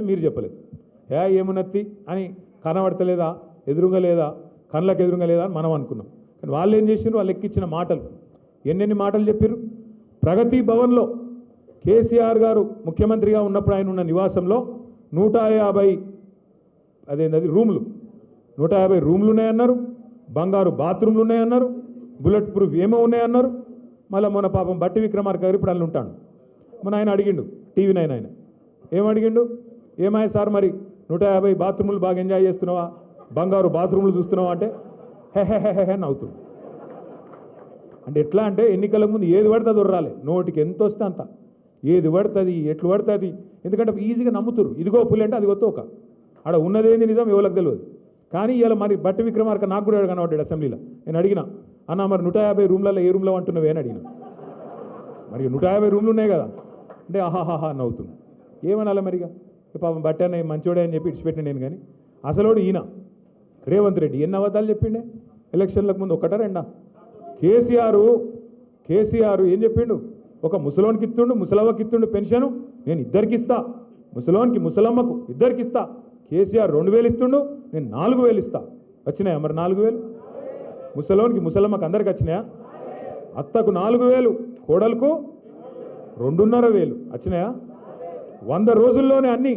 మీరు చెప్పలేదు ఏమున్నత్తి అని కనబడతలేదా ఎదురుగా లేదా కళ్ళకు ఎదురుగా లేదా అని మనం అనుకున్నాం కానీ వాళ్ళు ఏం చేసినారు వాళ్ళు ఎక్కించిన మాటలు ఎన్నెన్ని మాటలు చెప్పారు ప్రగతి భవన్లో కేసీఆర్ గారు ముఖ్యమంత్రిగా ఉన్నప్పుడు ఆయన ఉన్న నివాసంలో 150 అదేంటది రూమ్లు 150 రూమ్లు ఉన్నాయన్నారు, బంగారు బాత్రూమ్లు ఉన్నాయన్నారు, బుల్లెట్ ప్రూఫ్ ఏమో ఉన్నాయన్నారు. మళ్ళీ మొన్న పాపం బట్టి విక్రమార్క గారు ఇప్పుడు అల్లు ఉంటాడు. మన ఆయన అడిగిండు టీవీ నైన్ ఆయన ఏమడిగిండు, ఏమాయ సార్ మరి 150 బాత్రూములు బాగా ఎంజాయ్ చేస్తున్నావా, బంగారు బాత్రూములు చూస్తున్నావా అంటే హెహెహెహె నవ్వుతుంది. అంటే ఎట్లా అంటే ఎన్నికలకు ముందు ఏది పడుతుంది ఉర్రాలి, నోటికి ఎంత వస్తే అంత, ఏది పడుతుంది ఎట్లు పడుతుంది. ఎందుకంటే ఈజీగా నమ్ముతురు, ఇదిగో పులి అంటే అదిగో తోక, ఆడ ఉన్నదేంది నిజం ఎవరికి తెలియదు. కానీ ఇలా మరి బట్టి విక్రమార్క నాకు కూడా కనబడ్డాడు అసెంబ్లీలో. నేను అడిగిన అన్న మరి 150 రూమ్లలో ఏ రూమ్లో అంటున్నావే అని అడిగిన. మరి 150 రూమ్లు ఉన్నాయి కదా అంటే ఆహాహాహా నవ్వుతుంది. ఏమనాలి మరిగా పాపం బట్టి అన్న మంచోడే అని చెప్పి ఇడిచిపెట్టిన నేను. కానీ అసలోడు ఈయన రేవంత్ రెడ్డి ఎన్ని అబద్ధాలు చెప్పిండే ఎలక్షన్లకు ముందు, ఒకటా రెండా? కేసీఆర్ ఏం చెప్పిండు, ఒక ముసలోనికి ఇస్తుండు ముసలవ్వకి ఇస్తుండు పెన్షను, నేను ఇద్దరికి ఇస్తా, ముసలోనికి ముసలమ్మకు ఇద్దరికి ఇస్తా. కేసీఆర్ 2000 ఇస్తుండు, నేను 4000 ఇస్తా. వచ్చినాయా మరి 4000? ముసలోనికి ముసలమ్మకు అందరికి వచ్చినాయా? అత్తకు 4000, కోడలకు 2,500 వచ్చినాయా? 100 రోజుల్లోనే అన్నీ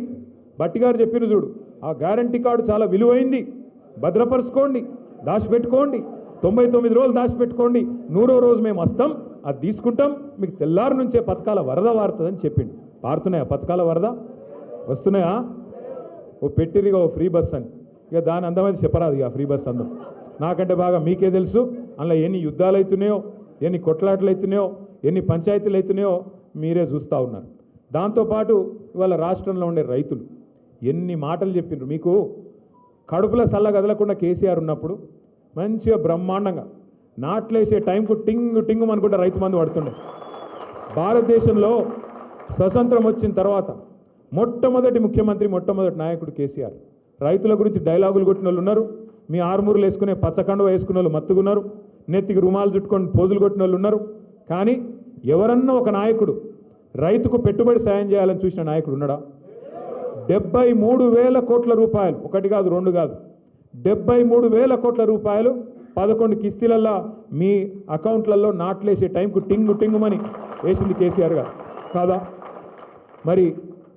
బట్టిగారు చెప్పిన చూడు. ఆ గ్యారంటీ కార్డు చాలా విలువైంది, భద్రపరుచుకోండి, దాచిపెట్టుకోండి, 99 రోజులు దాచిపెట్టుకోండి, 100వ రోజు మేము వస్తాం, అది తీసుకుంటాం, మీకు తెల్లారు నుంచే పథకాల వరద వారుతుందని చెప్పిండు. పారుతున్నాయా పథకాల వరద? వస్తున్నాయా? ఓ పెట్టిరిగా ఓ ఫ్రీ బస్ అని, ఇక దాని అందమైతే చెప్పరాదు. ఇక ఫ్రీ బస్ అందం నాకంటే బాగా మీకే తెలుసు. అందులో ఎన్ని యుద్ధాలు అవుతున్నాయో, ఎన్ని కొట్లాటలు అవుతున్నాయో, ఎన్ని పంచాయతీలు అవుతున్నాయో మీరే చూస్తూ ఉన్నారు. దాంతోపాటు ఇవాళ రాష్ట్రంలో ఉండే రైతులు ఎన్ని మాటలు చెప్పిండ్రు. మీకు కడుపులో సల్ల కదలకుండా కేసీఆర్ ఉన్నప్పుడు మంచిగా బ్రహ్మాండంగా నాట్లేసే టైంకు టింగు టింగు అనుకుంటే రైతు మందు పడుతుండే. భారతదేశంలో స్వతంత్రం వచ్చిన తర్వాత మొట్టమొదటి ముఖ్యమంత్రి, మొట్టమొదటి నాయకుడు కేసీఆర్. రైతుల గురించి డైలాగులు కొట్టిన వాళ్ళు ఉన్నారు, మీ ఆర్మూర్లు వేసుకునే పచ్చకండువ వేసుకునే వాళ్ళు మత్తుకున్నారు, నెత్తికి రుమాలు చుట్టుకొని పోజులు కొట్టిన వాళ్ళు ఉన్నారు. కానీ ఎవరన్నా ఒక నాయకుడు రైతుకు పెట్టుబడి సాయం చేయాలని చూసిన నాయకుడు ఉన్నాడా? 73,000 కోట్ల రూపాయలు, ఒకటి కాదు రెండు కాదు, 73,000 కోట్ల రూపాయలు 11 కిస్తీలల్లో మీ అకౌంట్లలో నాట్లేసే టైంకు టింగు టింగుమని వేసింది కేసీఆర్ గారు కాదా? మరి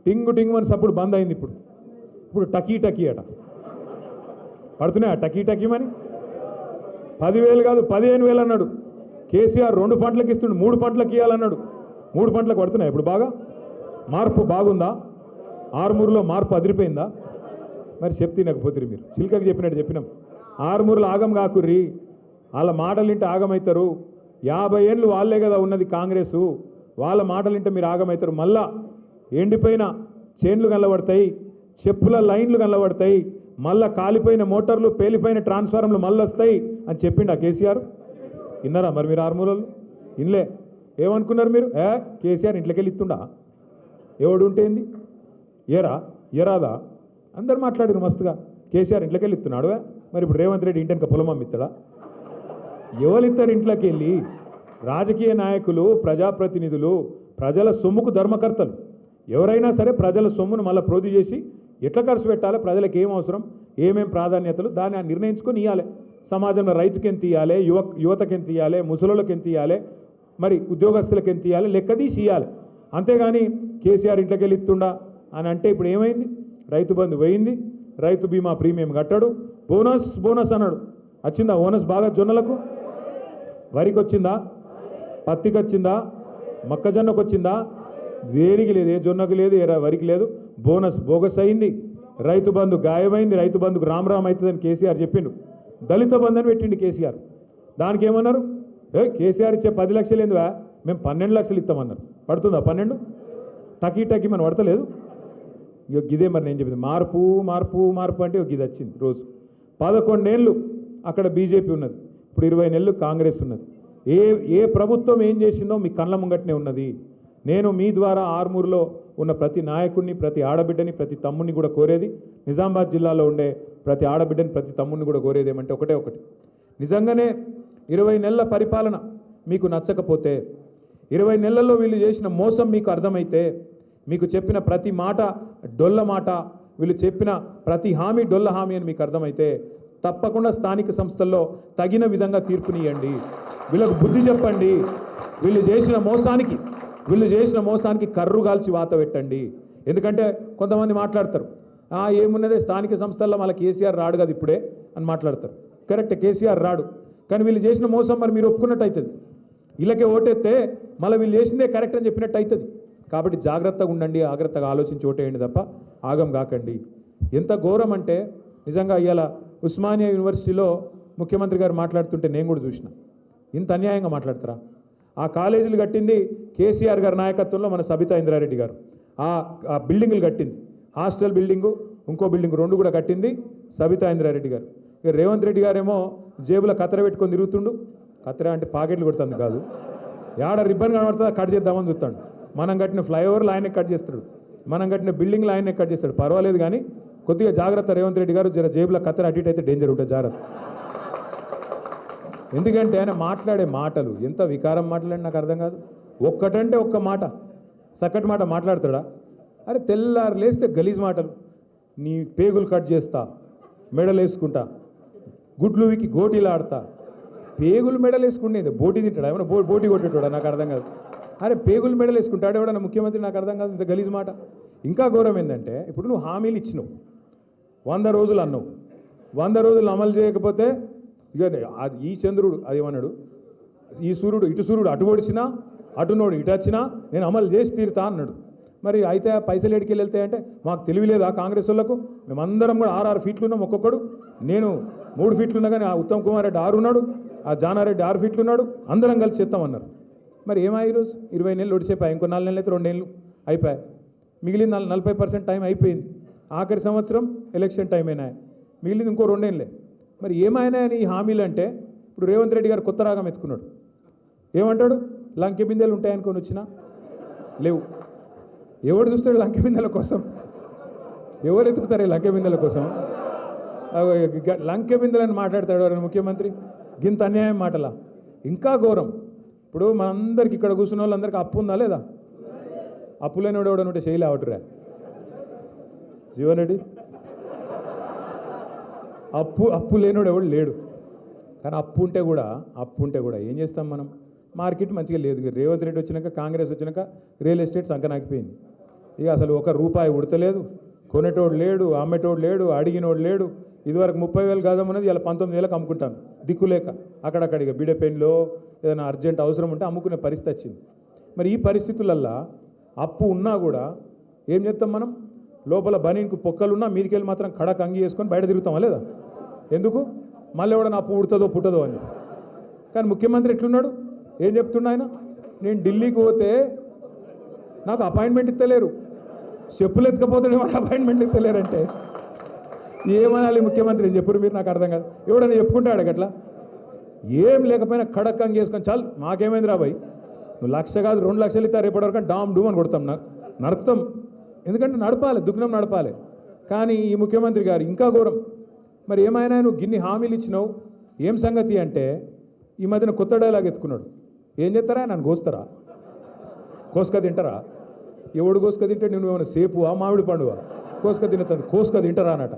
టింగు టింగుమని సప్పుడు బంద్ అయింది. ఇప్పుడు టకీ టకీ అట పడుతున్నాయా? టకీ టకీమని 10,000 కాదు 15,000 అన్నాడు కేసీఆర్. 2 పంటలకు ఇస్తుండు, 3 పంటలకు ఇవ్వాలన్నాడు. 3 పంటలకు పడుతున్నాయి. ఇప్పుడు బాగా మార్పు బాగుందా? ఆర్మూరులో మార్పు అదిరిపోయిందా? మరి చెప్తే తినకపోతే మీరు చిల్కకి చెప్పినట్టు చెప్పినాం. ఆర్మూరులో ఆగం కాకుర్రి, వాళ్ళ మాటలింటే ఆగమవుతారు. 50 ఏళ్ళు వాళ్ళే కదా ఉన్నది కాంగ్రెసు, వాళ్ళ మాటలింటే మీరు ఆగమవుతారు. మళ్ళా ఎండిపోయిన చేన్లు కనబడతాయి, చెప్పుల లైన్లు కనబడతాయి, మళ్ళా కాలిపోయిన మోటార్లు, పేలిపోయిన ట్రాన్స్ఫార్మర్లు మళ్ళీ వస్తాయి అని చెప్పిండు ఆ కేసీఆర్. విన్నారా మరి మీరు ఆర్మూరులో? ఇన్లే. ఏమనుకున్నారు మీరు? కేసీఆర్ ఇంట్లోకి వెళ్ళి ఇస్తుండా? ఎవడు ఉంటేంది ఏరాదా? అందరు మాట్లాడారు మస్తుగా, కేసీఆర్ ఇంట్లోకి వెళ్ళి ఇస్తున్నాడు. మరి ఇప్పుడు రేవంత్ రెడ్డి ఇంటి వెనక పొలం అమ్మిస్తాడా? ఎవరిస్తారు ఇంట్లోకి వెళ్ళి? రాజకీయ నాయకులు, ప్రజాప్రతినిధులు, ప్రజల సొమ్ముకు ధర్మకర్తలు. ఎవరైనా సరే ప్రజల సొమ్మును మళ్ళీ ప్రోధి చేసి ఎట్లా ఖర్చు పెట్టాలి, ప్రజలకు ఏం అవసరం, ఏమేం ప్రాధాన్యతలు, దాన్ని నిర్ణయించుకొని ఇవ్వాలి. సమాజంలో రైతుకి ఎంత ఇవ్వాలి, యువతకి ఎంత ఇవ్వాలి, ముసలోళ్ళకి ఎంత ఇవ్వాలి, మరి ఉద్యోగస్తులకు ఎంత ఇవ్వాలి, లెక్క తీసి ఇవ్వాలి. అంతేగాని కేసీఆర్ ఇంట్లోకి వెళ్ళి ఇస్తుండా అని అంటే ఇప్పుడు ఏమైంది? రైతు బంధు పోయింది, రైతు బీమా ప్రీమియం కట్టాడు, బోనస్ అన్నాడు. వచ్చిందా బోనస్? బాగా జొన్నలకు, వరికి వచ్చిందా, పత్తికి వచ్చిందా, మొక్కజొన్నకు వచ్చిందా? దేనికి లేదు, ఏ జొన్నకు లేదు, ఏ వరికి లేదు. బోనస్ బోగస్ అయింది, రైతు బంధు గాయమైంది, రైతు బంధుకు రామ్ అవుతుందని కేసీఆర్ చెప్పిండు. దళిత బంధు అని పెట్టిండు కేసీఆర్. దానికి ఏమన్నారు? కేసీఆర్ ఇచ్చే 10 లక్షలు ఏందివా, మేము 12 లక్షలు ఇస్తామన్నారు. పడుతుందా 12? టకీ మనం పడతలేదు. ఇక గిదే మరి నేను చెప్పింది, మార్పు మార్పు మార్పు అంటే గిది వచ్చింది రోజు. 11 ఏళ్ళు అక్కడ బీజేపీ ఉన్నది, ఇప్పుడు 20 నెలలు కాంగ్రెస్ ఉన్నది. ఏ ప్రభుత్వం ఏం చేసిందో మీ కళ్ళ ముంగట్నే ఉన్నది. నేను మీ ద్వారా ఆర్మూరులో ఉన్న ప్రతి నాయకుడిని, ప్రతి ఆడబిడ్డని, ప్రతి తమ్ముడిని కూడా కోరేది, నిజామాబాద్ జిల్లాలో ఉండే ప్రతి ఆడబిడ్డని, ప్రతి తమ్ముడిని కూడా కోరేది ఏమంటే ఒకటే, నిజంగానే 20 నెలల పరిపాలన మీకు నచ్చకపోతే, 20 నెలల్లో వీళ్ళు చేసిన మోసం మీకు అర్థమైతే, మీకు చెప్పిన ప్రతి మాట డొల్ల మాట, వీళ్ళు చెప్పిన ప్రతి హామీ డొల్ల హామీ అని మీకు అర్థమైతే తప్పకుండా స్థానిక సంస్థల్లో తగిన విధంగా తీర్పునియండి. వీళ్ళకు బుద్ధి చెప్పండి. వీళ్ళు చేసిన మోసానికి వీళ్ళు చేసిన మోసానికి కర్రు కాల్చి వాత పెట్టండి. ఎందుకంటే కొంతమంది మాట్లాడతారు, ఏమున్నదే స్థానిక సంస్థల్లో మళ్ళీ కేసీఆర్ రాడు కదా ఇప్పుడే అని మాట్లాడతారు. కరెక్ట్, కేసీఆర్ రాడు, కానీ వీళ్ళు చేసిన మోసం మరి మీరు ఒప్పుకున్నట్టు అవుతుంది. వీళ్ళకే ఓటేస్తే మళ్ళీ వీళ్ళు చేసిందే కరెక్ట్ అని చెప్పినట్టు అవుతుంది. కాబట్టి జాగ్రత్తగా ఉండండి, జాగ్రత్తగా ఆలోచించి ఓటేయండి తప్ప ఆగం కాకండి. ఎంత ఘోరం అంటే నిజంగా ఇవాళ ఉస్మానియా యూనివర్సిటీలో ముఖ్యమంత్రి గారు మాట్లాడుతుంటే నేను కూడా చూసిన. ఇంత అన్యాయంగా మాట్లాడతారా? ఆ కాలేజీలు కట్టింది కేసీఆర్ గారి నాయకత్వంలో మన సబితా ఇంద్రారెడ్డి గారు. ఆ బిల్డింగులు కట్టింది, హాస్టల్ బిల్డింగు ఇంకో బిల్డింగ్ రెండు కూడా కట్టింది సబితా ఇంద్రారెడ్డి గారు. ఇక రేవంత్ రెడ్డి గారేమో జేబులో కత్తెర పెట్టుకొని తిరుగుతుండు. కత్తెర అంటే పాకెట్లు కొడుతుంది కాదు, ఏడ రిబ్బన్ కనబడుతుందా కట్ చేద్దామని చూస్తాడు. మనం కట్టిన ఫ్లైఓవర్లు ఆయనే కట్ చేస్తాడు, మనం కట్టిన బిల్డింగ్లు ఆయనే కట్ చేస్తాడు. పర్వాలేదు కానీ కొద్దిగా జాగ్రత్త రేవంత్ రెడ్డి గారు, జర జేబులో కత్తెర అటు ఇటు అయితే డేంజర్ ఉంటుంది, జాగ్రత్త. ఎందుకంటే ఆయన మాట్లాడే మాటలు ఎంత వికారం మాట్లాడి నాకు అర్థం కాదు. ఒక్కటంటే ఒక్క మాట, చక్కటి మాట మాట్లాడతాడా? అరే తెల్లారు లేస్తే గలీజ్ మాటలు, నీ పేగులు కట్ చేస్తా, మెడలు వేసుకుంటా, గుడ్లు వికి గోటీలు ఆడతా. పేగులు మెడలు వేసుకుంటేది బోటీ తింటాడా? ఏమన్నా బోటీ కొట్టేటాడా? నాకు అర్థం కాదు. అరే పేగులు మెడలు వేసుకుంటాడు ఎవడన్నా ముఖ్యమంత్రి? నాకు అర్థం కాదు ఇంత గలీజ్ మాట. ఇంకా ఘోరం ఏంటంటే ఇప్పుడు నువ్వు హామీలు ఇచ్చినావు, 100 రోజులు అన్నావు, 100 రోజులు అమలు చేయకపోతే ఇక ఈ చంద్రుడు అదేమన్నాడు, ఈ సూర్యుడు ఇటు సూర్యుడు అటు ఒడిచినా అటునోడు ఇటు వచ్చినా నేను అమలు చేసి తీరుతా అన్నాడు. మరి అయితే పైసలు ఎడికెళ్ళి వెళ్తాయంటే మాకు తెలియలేదా కాంగ్రెస్ వాళ్ళకు? మేమందరం కూడా 6 ఫీట్లు ఉన్నాం ఒక్కొక్కడు. నేను 3 ఫీట్లు ఉన్నా కానీ ఆ ఉత్తమ్ కుమార్ రెడ్డి 6 ఉన్నాడు, ఆ జానారెడ్డి 6 ఫీట్లు ఉన్నాడు, అందరం కలిసి చేస్తామన్నారు. మరి ఏమా ఈరోజు 20 నెలలు ఒడిసేపాయి, ఇంకో 4 నెలలు అయితే 2 నెలలు అయిపోయాయి, మిగిలిన 40% టైం అయిపోయింది. ఆఖరి సంవత్సరం ఎలక్షన్ టైం అయినా, మిగిలింది ఇంకో 2 నెలలే. మరి ఏమైనా అని ఈ హామీలు అంటే ఇప్పుడు రేవంత్ రెడ్డి గారు కొత్త రాగం ఎత్తుకున్నాడు. ఏమంటాడు? లంకె బిందెలు ఉంటాయనుకొని వచ్చినా లేవు. ఎవడు చూస్తాడు లంకె బిందెల కోసం? ఎవరు ఎత్తుకుతారు ఈ లంకె బిందెల కోసం? లంకె బిందెలని మాట్లాడతాడు ఎవరైనా ముఖ్యమంత్రి? గింత అన్యాయం మాటలా? ఇంకా ఘోరం. ఇప్పుడు మనందరికి ఇక్కడ కూర్చున్న వాళ్ళందరికీ అప్పు ఉందా లేదా? అప్పు లేనివాడు ఎవడని ఉంటే చేయలే అవటరా జీవన్ రెడ్డి? అప్పు లేనివాడు ఎవడు లేడు. కానీ అప్పు ఉంటే కూడా ఏం చేస్తాం మనం? మార్కెట్ మంచిగా లేదు. రేవంత్ రెడ్డి వచ్చినాక, కాంగ్రెస్ వచ్చినాక రియల్ ఎస్టేట్ సంకనాకిపోయింది. ఇక అసలు ₹1 ఉడతలేదు, కొనేటోడు లేడు, అమ్మేటోడు లేడు, అడిగినోడు లేడు. ఇదివరకు 30,000 గజం ఇలా 19,000కి అమ్ముకుంటాను దిక్కులేక. అక్కడక్కడ ఇక బిడెపెయిన్లో ఏదైనా అర్జెంట్ అవసరం ఉంటే అమ్ముకునే పరిస్థితి వచ్చింది. మరి ఈ పరిస్థితులల్లో అప్పు ఉన్నా కూడా ఏం చేస్తాం మనం? లోపల బనీన్కు పొక్కలున్నా మీదికెళ్ళి మాత్రం కడక అంగి వేసుకొని బయట తిరుగుతామా లేదా? ఎందుకు? మళ్ళీ ఎవడన్నా అప్పు ఉడుతుందో పుట్టదో అని. కానీ ముఖ్యమంత్రి ఎట్లున్నాడు? ఏం చెప్తున్నా ఆయన? నేను ఢిల్లీకి పోతే నాకు అపాయింట్మెంట్ ఇస్తలేరు, చెప్పులు ఎత్తుకపోతాడు వాడు అపాయింట్మెంట్ ఇస్తలేరంటే ఏమనాలి ముఖ్యమంత్రి? ఏం చెప్పరు మీరు? నాకు అర్థం కాదు. ఎవడన్నా చెప్పుకుంటాడు అట్లా? ఏం లేకపోయినా కడక్ అంగి వేసుకొని చాలు మాకేమైంది రాబాయి, నువ్వు 1,00,000 కాదు 2 లక్షలు ఇస్తా రేపటివరకు డామ్ డూమ్ అని కొడతాం, నరుకుతాం. ఎందుకంటే నడపాలి, దుగ్నం నడపాలి. కానీ ఈ ముఖ్యమంత్రి గారు ఇంకా ఘోరం. మరి ఏమైనా నువ్వు గిన్ని హామీలు ఇచ్చినావు, ఏం సంగతి అంటే ఈ మధ్యన కొత్త డైలాగ్ ఎత్తుకున్నాడు. ఏం చేస్తారా? నన్ను కోస్తారా? కోసుక తింటారా? ఎవడు కోసుక తింటే నువ్వు ఏమైనా సేపువా మామిడి పండువా? కోసుక తినతుంది, కోసుక తింటారా అన్నట.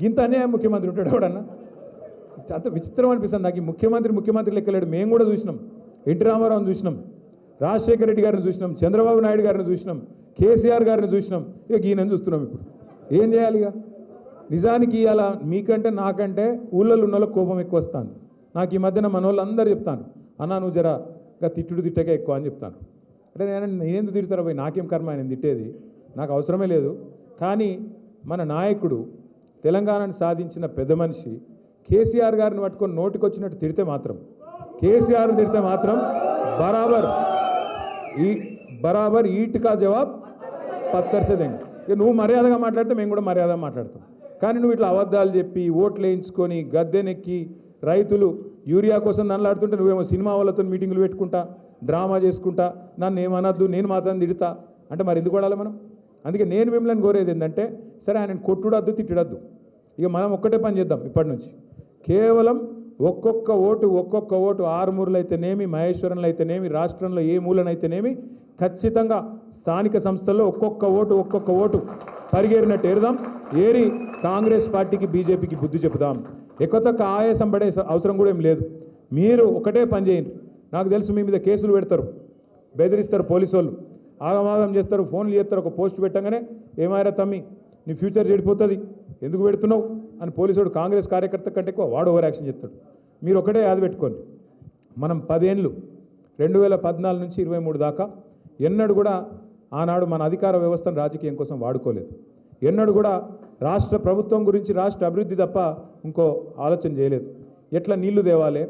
గింత అన్యాయం ముఖ్యమంత్రి ఉంటాడు ఎవడన్నా? అంత విచిత్రం అనిపిస్తుంది నాకు. ఈ ముఖ్యమంత్రి లెక్కలేడు. మేము కూడా చూసినాం, ఎన్టీ రామారావుని చూసినాం, రాజశేఖర రెడ్డి గారిని చూసినాం, చంద్రబాబు నాయుడు గారిని చూసినాం, కేసీఆర్ గారిని చూసినాం, ఇక ఈయనని చూస్తున్నాం. ఇప్పుడు ఏం చేయాలి? ఇక నిజానికి అలా మీకంటే నాకంటే ఊళ్ళల్లో ఉన్న వాళ్ళకి కోపం ఎక్కువ వస్తుంది. నాకు ఈ మధ్యన మన వాళ్ళు అందరూ చెప్తాను, అన్నా నువ్వు జర ఇంకా తిట్టకే ఎక్కువ అని చెప్తాను. అంటే నేనెందుకు తిడతారా పోయి, నాకేం కర్మ ఆయన తిట్టేది, నాకు అవసరమే లేదు. కానీ మన నాయకుడు, తెలంగాణను సాధించిన పెద్ద మనిషి కేసీఆర్ గారిని పట్టుకొని నోటికొచ్చినట్టు తిడితే మాత్రం, కేసీఆర్ని తిడితే మాత్రం బరాబర్ ఈట్కా జవాబ్ పత్తర్సేదేంగి. ఇక నువ్వు మర్యాదగా మాట్లాడితే మేము కూడా మర్యాదగా మాట్లాడతాం. కానీ నువ్వు ఇట్లా అబద్ధాలు చెప్పి ఓట్లు వేయించుకొని గద్దెనెక్కి రైతులు యూరియా కోసం నన్నులాడుతుంటే నువ్వేమో సినిమా వాళ్ళతో మీటింగులు పెట్టుకుంటా, డ్రామా చేసుకుంటా, నన్ను ఏమనద్దు నేను మాత్రం తిడతా అంటే మరి ఎందుకు కొడాలి మనం? అందుకే నేను మిమ్మల్ని కోరేది ఏంటంటే, సరే ఆయన కొట్టుడద్దు తిట్టడద్దు, ఇక మనం ఒక్కటే పని చేద్దాం. ఇప్పటి నుంచి కేవలం ఒక్కొక్క ఓటు ఆరుమూరులో అయితేనేమి, మహేశ్వరంలో అయితేనేమి, రాష్ట్రంలో ఏ మూలనైతేనేమి ఖచ్చితంగా స్థానిక సంస్థల్లో ఒక్కొక్క ఓటు పరిగేరినట్టు ఏరుదాం. ఏరి కాంగ్రెస్ పార్టీకి, బీజేపీకి బుద్ధి చెబుదాం. ఎక్కువ ఆయాసం పడే అవసరం కూడా ఏం లేదు. మీరు ఒకటే పని చేయండి. నాకు తెలుసు మీ మీద కేసులు పెడతారు, బెదిరిస్తారు పోలీసు వాళ్ళు, ఆగమాగం చేస్తారు, ఫోన్లు చేస్తారు, ఒక పోస్ట్ పెట్టగానే ఏమాయరా తమ్మి నీ ఫ్యూచర్ చెడిపోతుంది ఎందుకు పెడుతున్నావు అని పోలీసుడు కాంగ్రెస్ కార్యకర్త కంటే ఎక్కువ వాడు ఓవర్ యాక్షన్ చేస్తాడు. మీరు ఒకటే యాద పెట్టుకోండి, మనం 10 ఏళ్ళు 2014 నుంచి 23 దాకా ఎన్నడూ కూడా ఆనాడు మన అధికార వ్యవస్థను రాజకీయం కోసం వాడుకోలేదు. ఎన్నడూ కూడా రాష్ట్ర ప్రభుత్వం గురించి, రాష్ట్ర అభివృద్ధి తప్ప ఇంకో ఆలోచన చేయలేదు. ఎట్లా నీళ్లు తేవాలి,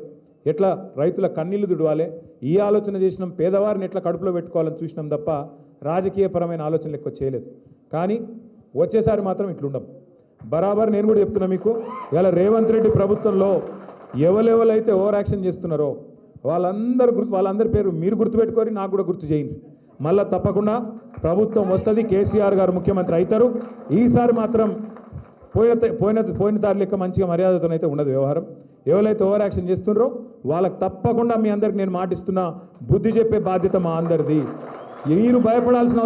ఎట్లా రైతుల కన్నీళ్లు దుడవాలి, ఈ ఆలోచన చేసినాం. పేదవారిని ఎట్లా కడుపులో పెట్టుకోవాలని చూసినాం తప్ప రాజకీయపరమైన ఆలోచనలు ఎక్కువ చేయలేదు. కానీ వచ్చేసారి మాత్రం ఇట్లుండం. బరాబర్ నేను కూడా చెప్తున్నా మీకు, ఇలా రేవంత్ రెడ్డి ప్రభుత్వంలో ఎవరెవరైతే ఓవర్ యాక్షన్ చేస్తున్నారో వాళ్ళందరి పేరు మీరు గుర్తుపెట్టుకొని నాకు కూడా గుర్తు చేయండి. మళ్ళీ తప్పకుండా ప్రభుత్వం వస్తుంది, కేసీఆర్ గారు ముఖ్యమంత్రి అవుతారు. ఈసారి మాత్రం పోయిన తారీ లెక్క మంచిగా మర్యాదతోనైతే ఉండదు వ్యవహారం. ఎవరైతే ఓవర్ యాక్షన్ చేస్తున్నారో వాళ్ళకి తప్పకుండా మీ అందరికి నేను మాటిస్తున్నా, బుద్ధి చెప్పే బాధ్యత మా అందరిది. మీరు భయపడాల్సిన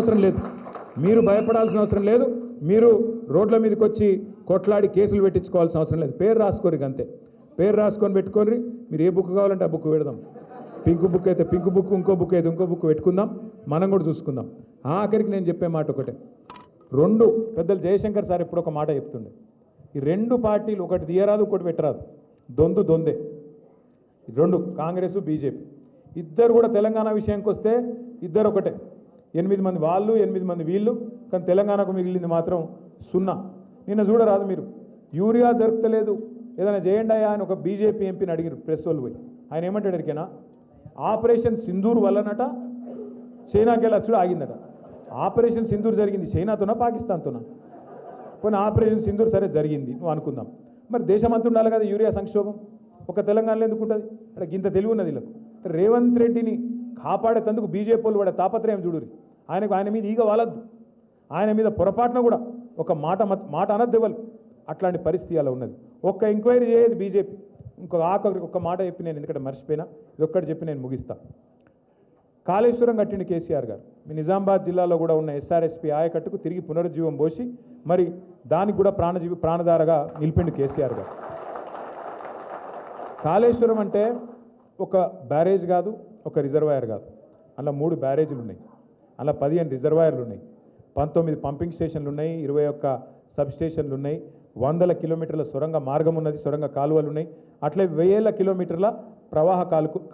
అవసరం లేదు, మీరు రోడ్ల మీదకి వచ్చి కొట్లాడి కేసులు పెట్టించుకోవాల్సిన అవసరం లేదు. పేరు రాసుకోరు అంతే, పేరు రాసుకొని పెట్టుకోండి. మీరు ఏ బుక్ కావాలంటే ఆ బుక్ పెడదాం. పింక్ బుక్ అయితే పింక్ బుక్, ఇంకో బుక్ అయితే ఇంకో బుక్ పెట్టుకుందాం, మనం కూడా చూసుకుందాం. ఆఖరికి నేను చెప్పే మాట ఒకటే, రెండు పెద్దలు జయశంకర్ సార్ ఇప్పుడు ఒక మాట చెప్తుండే, ఈ రెండు పార్టీలు ఒకటి తీయరాదు ఒకటి పెట్టరాదు, దొందే. రెండు కాంగ్రెస్ బీజేపీ ఇద్దరు కూడా తెలంగాణ విషయానికి వస్తే ఇద్దరు ఒకటే. 8 మంది వాళ్ళు, 8 మంది వీళ్ళు, కానీ తెలంగాణకు మిగిలింది మాత్రం 0. నిన్న చూడరాదు మీరు, యూరియా దొరకలేదు ఏదైనా చేయండి అయ్యా అని ఒక బీజేపీ ఎంపీని అడిగారు ప్రెస్ వాళ్ళు పోయి. ఆయన ఏమంటాడు ఎరికేనా, ఆపరేషన్ సింధూర్ వల్లనట చైనాకి వెళ్ళి వచ్చుడు ఆగిందట. ఆపరేషన్ సింధూర్ జరిగింది చైనాతోనా పాకిస్తాన్తోనా? పోనీ ఆపరేషన్ సింధూర్ సరే జరిగింది నువ్వు అనుకుందాం, మరి దేశం అంతా ఉండాలి కదా యూరియా సంక్షోభం, ఒక తెలంగాణలో ఎందుకు ఉంటుంది? అంటే ఇంత తెలివి ఉన్నది వీళ్ళకు. రేవంత్ రెడ్డిని కాపాడేందుకు బీజేపీ వాళ్ళు కూడా తాపత్రయం చూడురి. ఆయన మీద ఈగ వాలద్దు, ఆయన మీద పొరపాటున కూడా ఒక మాట అనద్దు ఇవ్వాలి. అట్లాంటి పరిస్థితి అలా ఉన్నది. ఒక్క ఎంక్వైరీ చేయదు బీజేపీ. ఒక్క మాట చెప్పి నేను ఎందుకంటే మర్చిపోయినా, ఇది ఒక్కటి చెప్పి నేను ముగిస్తా. కాళేశ్వరం కట్టిండి కేసీఆర్ గారు. మీ నిజామాబాద్ జిల్లాలో కూడా ఉన్న ఎస్ఆర్ఎస్పీ ఆయకట్టుకు తిరిగి పునరుజ్జీవం పోసి మరి దానికి కూడా ప్రాణధారగా నిలిపిండు కేసీఆర్ గారు. కాళేశ్వరం అంటే ఒక బ్యారేజ్ కాదు, ఒక రిజర్వాయర్ కాదు. అందులో 3 బ్యారేజీలు ఉన్నాయి, అందులో 15 రిజర్వాయర్లు ఉన్నాయి, 19 పంపింగ్ స్టేషన్లు ఉన్నాయి, 21 సబ్ స్టేషన్లు ఉన్నాయి, 100 కిలోమీటర్ల సొరంగ మార్గం ఉన్నది, సొరంగ కాలువలు ఉన్నాయి, అట్లే 1000 కిలోమీటర్ల ప్రవాహ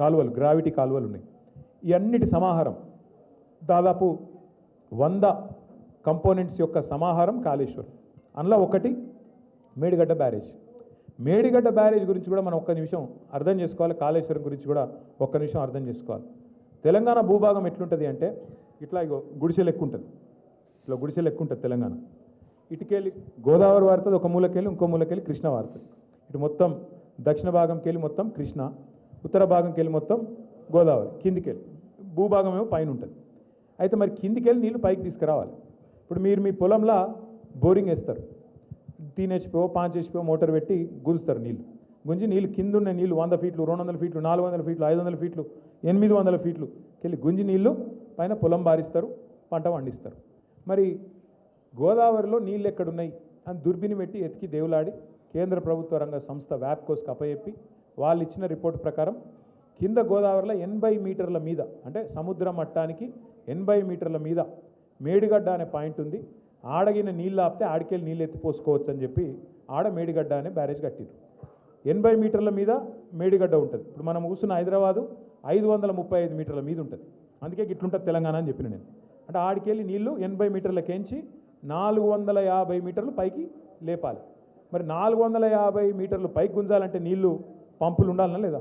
కాలువలు గ్రావిటీ కాలువలు ఉన్నాయి. ఈ అన్నిటి సమాహారం దాదాపు 100 కంపోనెంట్స్ యొక్క సమాహారం కాళేశ్వరం. అందులో ఒకటి మేడిగడ్డ బ్యారేజ్. మేడిగడ్డ బ్యారేజ్ గురించి కూడా మనం ఒక్క నిమిషం అర్థం చేసుకోవాలి, కాళేశ్వరం గురించి కూడా ఒక్క నిమిషం అర్థం చేసుకోవాలి. తెలంగాణ భూభాగం ఎట్లుంటుంది అంటే ఇట్లా గుడిసెలు ఎక్కువ ఉంటుంది, ఇట్లా గుడిసెలు ఎక్కువ ఉంటుంది తెలంగాణ. ఇటుకెళ్ళి గోదావరి వారుతుంది, ఒక మూలకెళ్ళి ఇంకో మూలకెళ్ళి కృష్ణ వారుతుంది. ఇటు మొత్తం దక్షిణ భాగంకి వెళ్ళి మొత్తం కృష్ణ, ఉత్తర భాగంకి వెళ్ళి మొత్తం గోదావరి, కిందికెళ్ళి భూభాగం ఏమో పైన ఉంటుంది. అయితే మరి కిందికెళ్ళి నీళ్ళు పైకి తీసుకురావాలి. ఇప్పుడు మీరు మీ పొలంలో బోరింగ్ వేస్తారు, 3 HP 5 HP మోటార్ పెట్టి గుంజుస్తారు, గుంజి నీళ్ళు కింద ఉన్న నీళ్ళు 100 ఫీట్లు 200 ఫీట్లు 400 ఫీట్లు 500 ఫీట్లు 800 ఫీట్లు కెళ్ళి గుంజి నీళ్ళు పైన పొలం బారిస్తారు, పంట పండిస్తారు. మరి గోదావరిలో నీళ్ళు ఎక్కడున్నాయి అని దుర్బిని పెట్టి ఎతికి దేవులాడి కేంద్ర ప్రభుత్వ రంగ సంస్థ వ్యాప్కోస్కి అప్పచెప్పి వాళ్ళు ఇచ్చిన రిపోర్ట్ ప్రకారం కింద గోదావరిలో 80 మీటర్ల మీద, అంటే సముద్ర మట్టానికి 80 మీటర్ల మీద మేడిగడ్డ అనే పాయింట్ ఉంది. ఆడగిన నీళ్ళు ఆపితే ఆడికెళ్ళి నీళ్ళు ఎత్తిపోసుకోవచ్చు అని చెప్పి ఆడ మేడిగడ్డ అనే బ్యారేజ్ కట్టిరు. 80 మీటర్ల మీద మేడిగడ్డ ఉంటుంది. ఇప్పుడు మనం కూర్చున్న హైదరాబాదు 535 మీటర్ల మీద ఉంటుంది, అందుకే ఇట్లుంటుంది తెలంగాణ అని చెప్పిన నేను. అంటే ఆడికెళ్ళి నీళ్ళు 80 మీటర్లకేంచి 450 మీటర్లు పైకి లేపాలి. మరి 450 మీటర్లు పైకి గుంజాలంటే నీళ్లు పంపులు ఉండాలన్నా లేదా?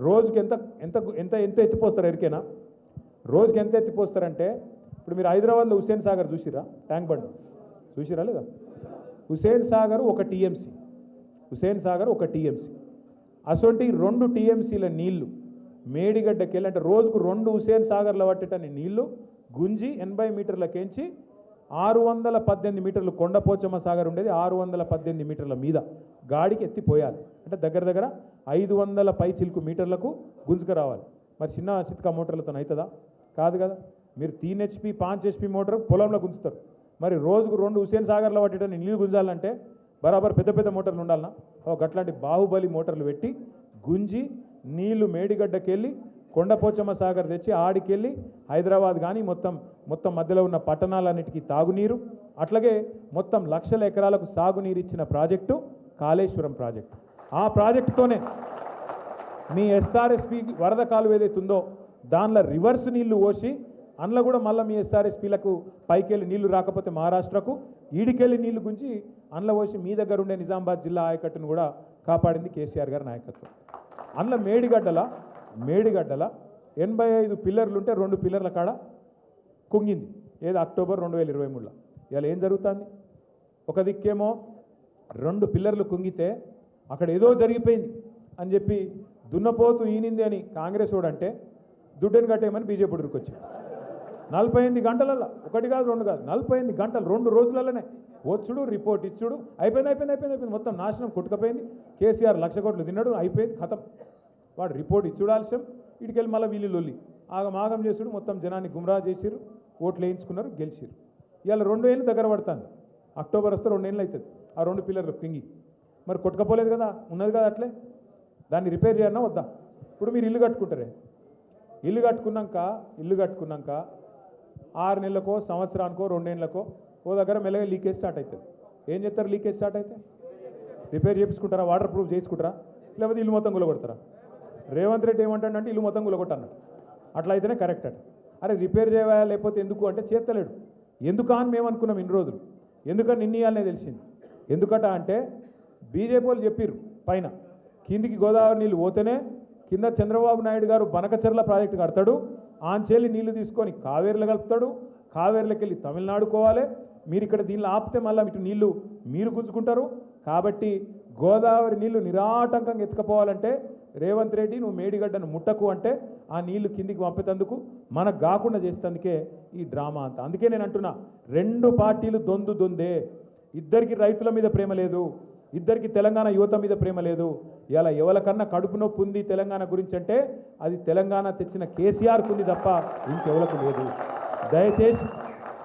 రోజుకి ఎంత ఎంత ఎంత ఎంత ఎత్తిపోస్తారు ఎరికేనా? రోజుకి ఎంత ఎత్తిపోస్తారంటే ఇప్పుడు మీరు హైదరాబాద్లో హుస్సేన్ సాగర్ చూసిరా, ట్యాంక్ బండ్ చూసిరా లేదా? హుస్సేన్ సాగర్ ఒక టీఎంసీ, అసొంటి 2 టీఎంసీల నీళ్లు మేడిగడ్డకెళ్ళి, అంటే రోజుకు 2 హుస్సేన్ సాగర్లో పట్టేటని నీళ్లు గుంజి 80 మీటర్లకేంచి 618 మీటర్లు కొండపోచమ్మ సాగర్ ఉండేది 618 మీటర్ల మీద గాడికి ఎత్తిపోయాలి. అంటే దగ్గర దగ్గర 500 పై చిలుకు మీటర్లకు గుంజుకు రావాలి. మరి చిన్న చిత్కా మోటార్లతో అవుతుందా? కాదు కదా. మీరు 3 HP 5 HP మోటార్ పొలంలో గుంజుతారు. మరి రోజుకు 2 హుస్సేన్ సాగర్లో పట్టేటని నీళ్ళు గుంజాలంటే బరాబర్ పెద్ద పెద్ద మోటార్లు ఉండాలన్నా? అట్లాంటి బాహుబలి మోటార్లు పెట్టి గుంజి నీళ్లు మేడిగడ్డకెళ్ళి కొండపోచమ్మ సాగర్ తెచ్చి ఆడికెళ్ళి హైదరాబాద్ కానీ మొత్తం మధ్యలో ఉన్న పట్టణాలన్నిటికీ తాగునీరు, అట్లాగే మొత్తం లక్షల ఎకరాలకు సాగునీరు ఇచ్చిన ప్రాజెక్టు కాళేశ్వరం ప్రాజెక్టు. ఆ ప్రాజెక్టుతోనే మీ ఎస్ఆర్ఎస్పి వరద కాలువ ఏదైతుందో దానిలో రివర్స్ నీళ్లు పోసి అందులో కూడా మళ్ళీ మీ ఎస్ఆర్ఎస్పీలకు పైకెళ్ళి నీళ్లు రాకపోతే మహారాష్ట్రకు ఈడికెళ్ళి నీళ్లు గుంచి అందులో పోసి మీ దగ్గర ఉండే నిజామాబాద్ జిల్లా ఆయకట్టును కూడా కాపాడింది కేసీఆర్ గారి నాయకత్వం. అందులో మేడిగడ్డల 85 పిల్లర్లు ఉంటే 2 పిల్లర్ల కాడ కుంగింది. ఏది అక్టోబర్ 2023లో. ఇవాళ ఏం జరుగుతుంది? ఒక దిక్కేమో 2 పిల్లర్లు కుంగితే అక్కడ ఏదో జరిగిపోయింది అని చెప్పి దున్నపోతూ ఈనింది అని కాంగ్రెస్ వాడంటే దుడ్డని కట్టేయమని బీజేపీ ఉడికొచ్చింది. 48 గంటలలో, 1 కాదు 2 కాదు, 48 గంటలు 2 రోజులలోనే వచ్చుడు, రిపోర్ట్ ఇచ్చుడు, అయిపోయింది, మొత్తం నాశనం కొట్టుకపోయింది. కేసీఆర్ 1,00,000 కోట్లు తిన్నాడు, అయిపోయింది, ఖతం. వాడు రిపోర్ట్ ఇచ్చుడు ఆలస్యం, ఇటుకెళ్ళి మళ్ళీ వీళ్ళు లొల్లి ఆగం చేసుడు, మొత్తం జనాన్ని గుమ్రా చేసిరు, ఓట్లు వేయించుకున్నారు, గెలిచిరు. ఇవాళ 2 ఏళ్ళు దగ్గర పడుతుంది. అక్టోబర్ వస్తే 2 ఏళ్ళు అవుతుంది. ఆ 2 పిల్లర్లు కింగి మరి కొట్టుకపోలేదు కదా, ఉన్నది కదా అట్లే. దాన్ని రిపేర్ చేయాలన్నా వద్దా? ఇప్పుడు మీరు ఇల్లు కట్టుకుంటారే, ఇల్లు కట్టుకున్నాక 6 నెలలకో సంవత్సరానికో 2 ఏళ్ళకో ఓ దగ్గర మెల్లగా లీకేజ్ స్టార్ట్ అవుతుంది. ఏం చేస్తారు? లీకేజ్ స్టార్ట్ అయితే రిపేర్ చేయించుకుంటారా, వాటర్ ప్రూఫ్ చేసుకుంటారా, లేకపోతే ఇల్లు మొత్తం గులగొడతారా? రేవంత్ రెడ్డి ఏమంటాడంటే ఇల్లు మొత్తం గులగొట్టన్నాడు. అట్లా అయితేనే కరెక్ట్ అట. అరే రిపేర్ చేయాలా లేకపోతే ఎందుకు అంటే చేస్తలేడు. ఎందుకా అని మేము అనుకున్నాం ఇన్ని రోజులు. ఎందుకని నిన్నయాలనే తెలిసింది. ఎందుకట అంటే బీజేపీ వాళ్ళు చెప్పిర్రు పైన కిందికి గోదావరి నీళ్ళు పోతేనే కింద చంద్రబాబు నాయుడు గారు బనకచెర్ల ప్రాజెక్టు కడతాడు, ఆంచేలి నీళ్లు తీసుకొని కావేరులో కలుపుతాడు, కావేరులోకి వెళ్ళి తమిళనాడుకోవాలి, మీరు ఇక్కడ దీనిలో ఆపితే మళ్ళీ ఇటు నీళ్లు మీరు గుంజుకుంటారు. కాబట్టి గోదావరి నీళ్లు నిరాటంకంగా ఎత్తుకపోవాలంటే రేవంత్ రెడ్డి నువ్వు మేడిగడ్డను ముట్టకు అంటే ఆ నీళ్లు కిందికి పంపేందుకు మనకు కాకుండా చేసేందుకే ఈ డ్రామా అంతా. అందుకే నేను అంటున్నా, 2 పార్టీలు దొందే. ఇద్దరికి రైతుల మీద ప్రేమ లేదు, ఇద్దరికి తెలంగాణ యువత మీద ప్రేమ లేదు. ఇలా ఎవరికన్నా కడుపు నొప్పి ఉంది తెలంగాణ గురించి అంటే అది తెలంగాణ తెచ్చిన కేసీఆర్కు ఉంది తప్ప ఇంకెవరికి లేదు. దయచేసి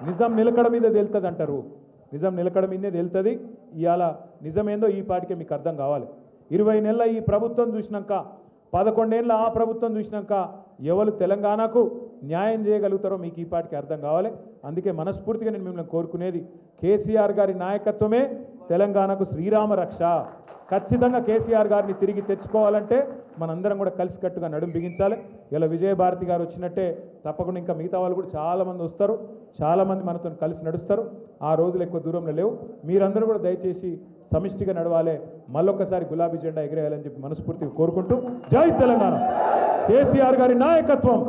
నిజం నిలకడ మీద తేలుతుంది అంటారు, నిజం నిలకడ మీదే తేలుతుంది. ఇవాళ నిజమేందో ఈ పాటికే మీకు అర్థం కావాలి. 20 నెలల ఈ ప్రభుత్వం చూసినాక, 11 ఏళ్ళ ఆ ప్రభుత్వం చూసినాక ఎవరు తెలంగాణకు న్యాయం చేయగలుగుతారో మీకు ఈ పాటికి అర్థం కావాలి. అందుకే మనస్ఫూర్తిగా నేను మిమ్మల్ని కోరుకునేది, కేసీఆర్ గారి నాయకత్వమే తెలంగాణకు శ్రీరామ రక్ష. ఖచ్చితంగా కేసీఆర్ గారిని తిరిగి తెచ్చుకోవాలంటే మనందరం కూడా కలిసికట్టుగా నడుం బిగించాలి. ఇలా విజయభారతి గారు వచ్చినట్టే తప్పకుండా ఇంకా మిగతా వాళ్ళు కూడా చాలామంది వస్తారు, చాలామంది మనతో కలిసి నడుస్తారు. ఆ రోజులు ఎక్కువ దూరంలో లేవు. మీరందరూ కూడా దయచేసి సమిష్టిగా నడవాలి, మళ్ళొక్కసారి గులాబీ జెండా ఎగిరేయాలని చెప్పి మనస్ఫూర్తిగా కోరుకుంటూ, జై తెలంగాణ, కేసీఆర్ గారి నాయకత్వం.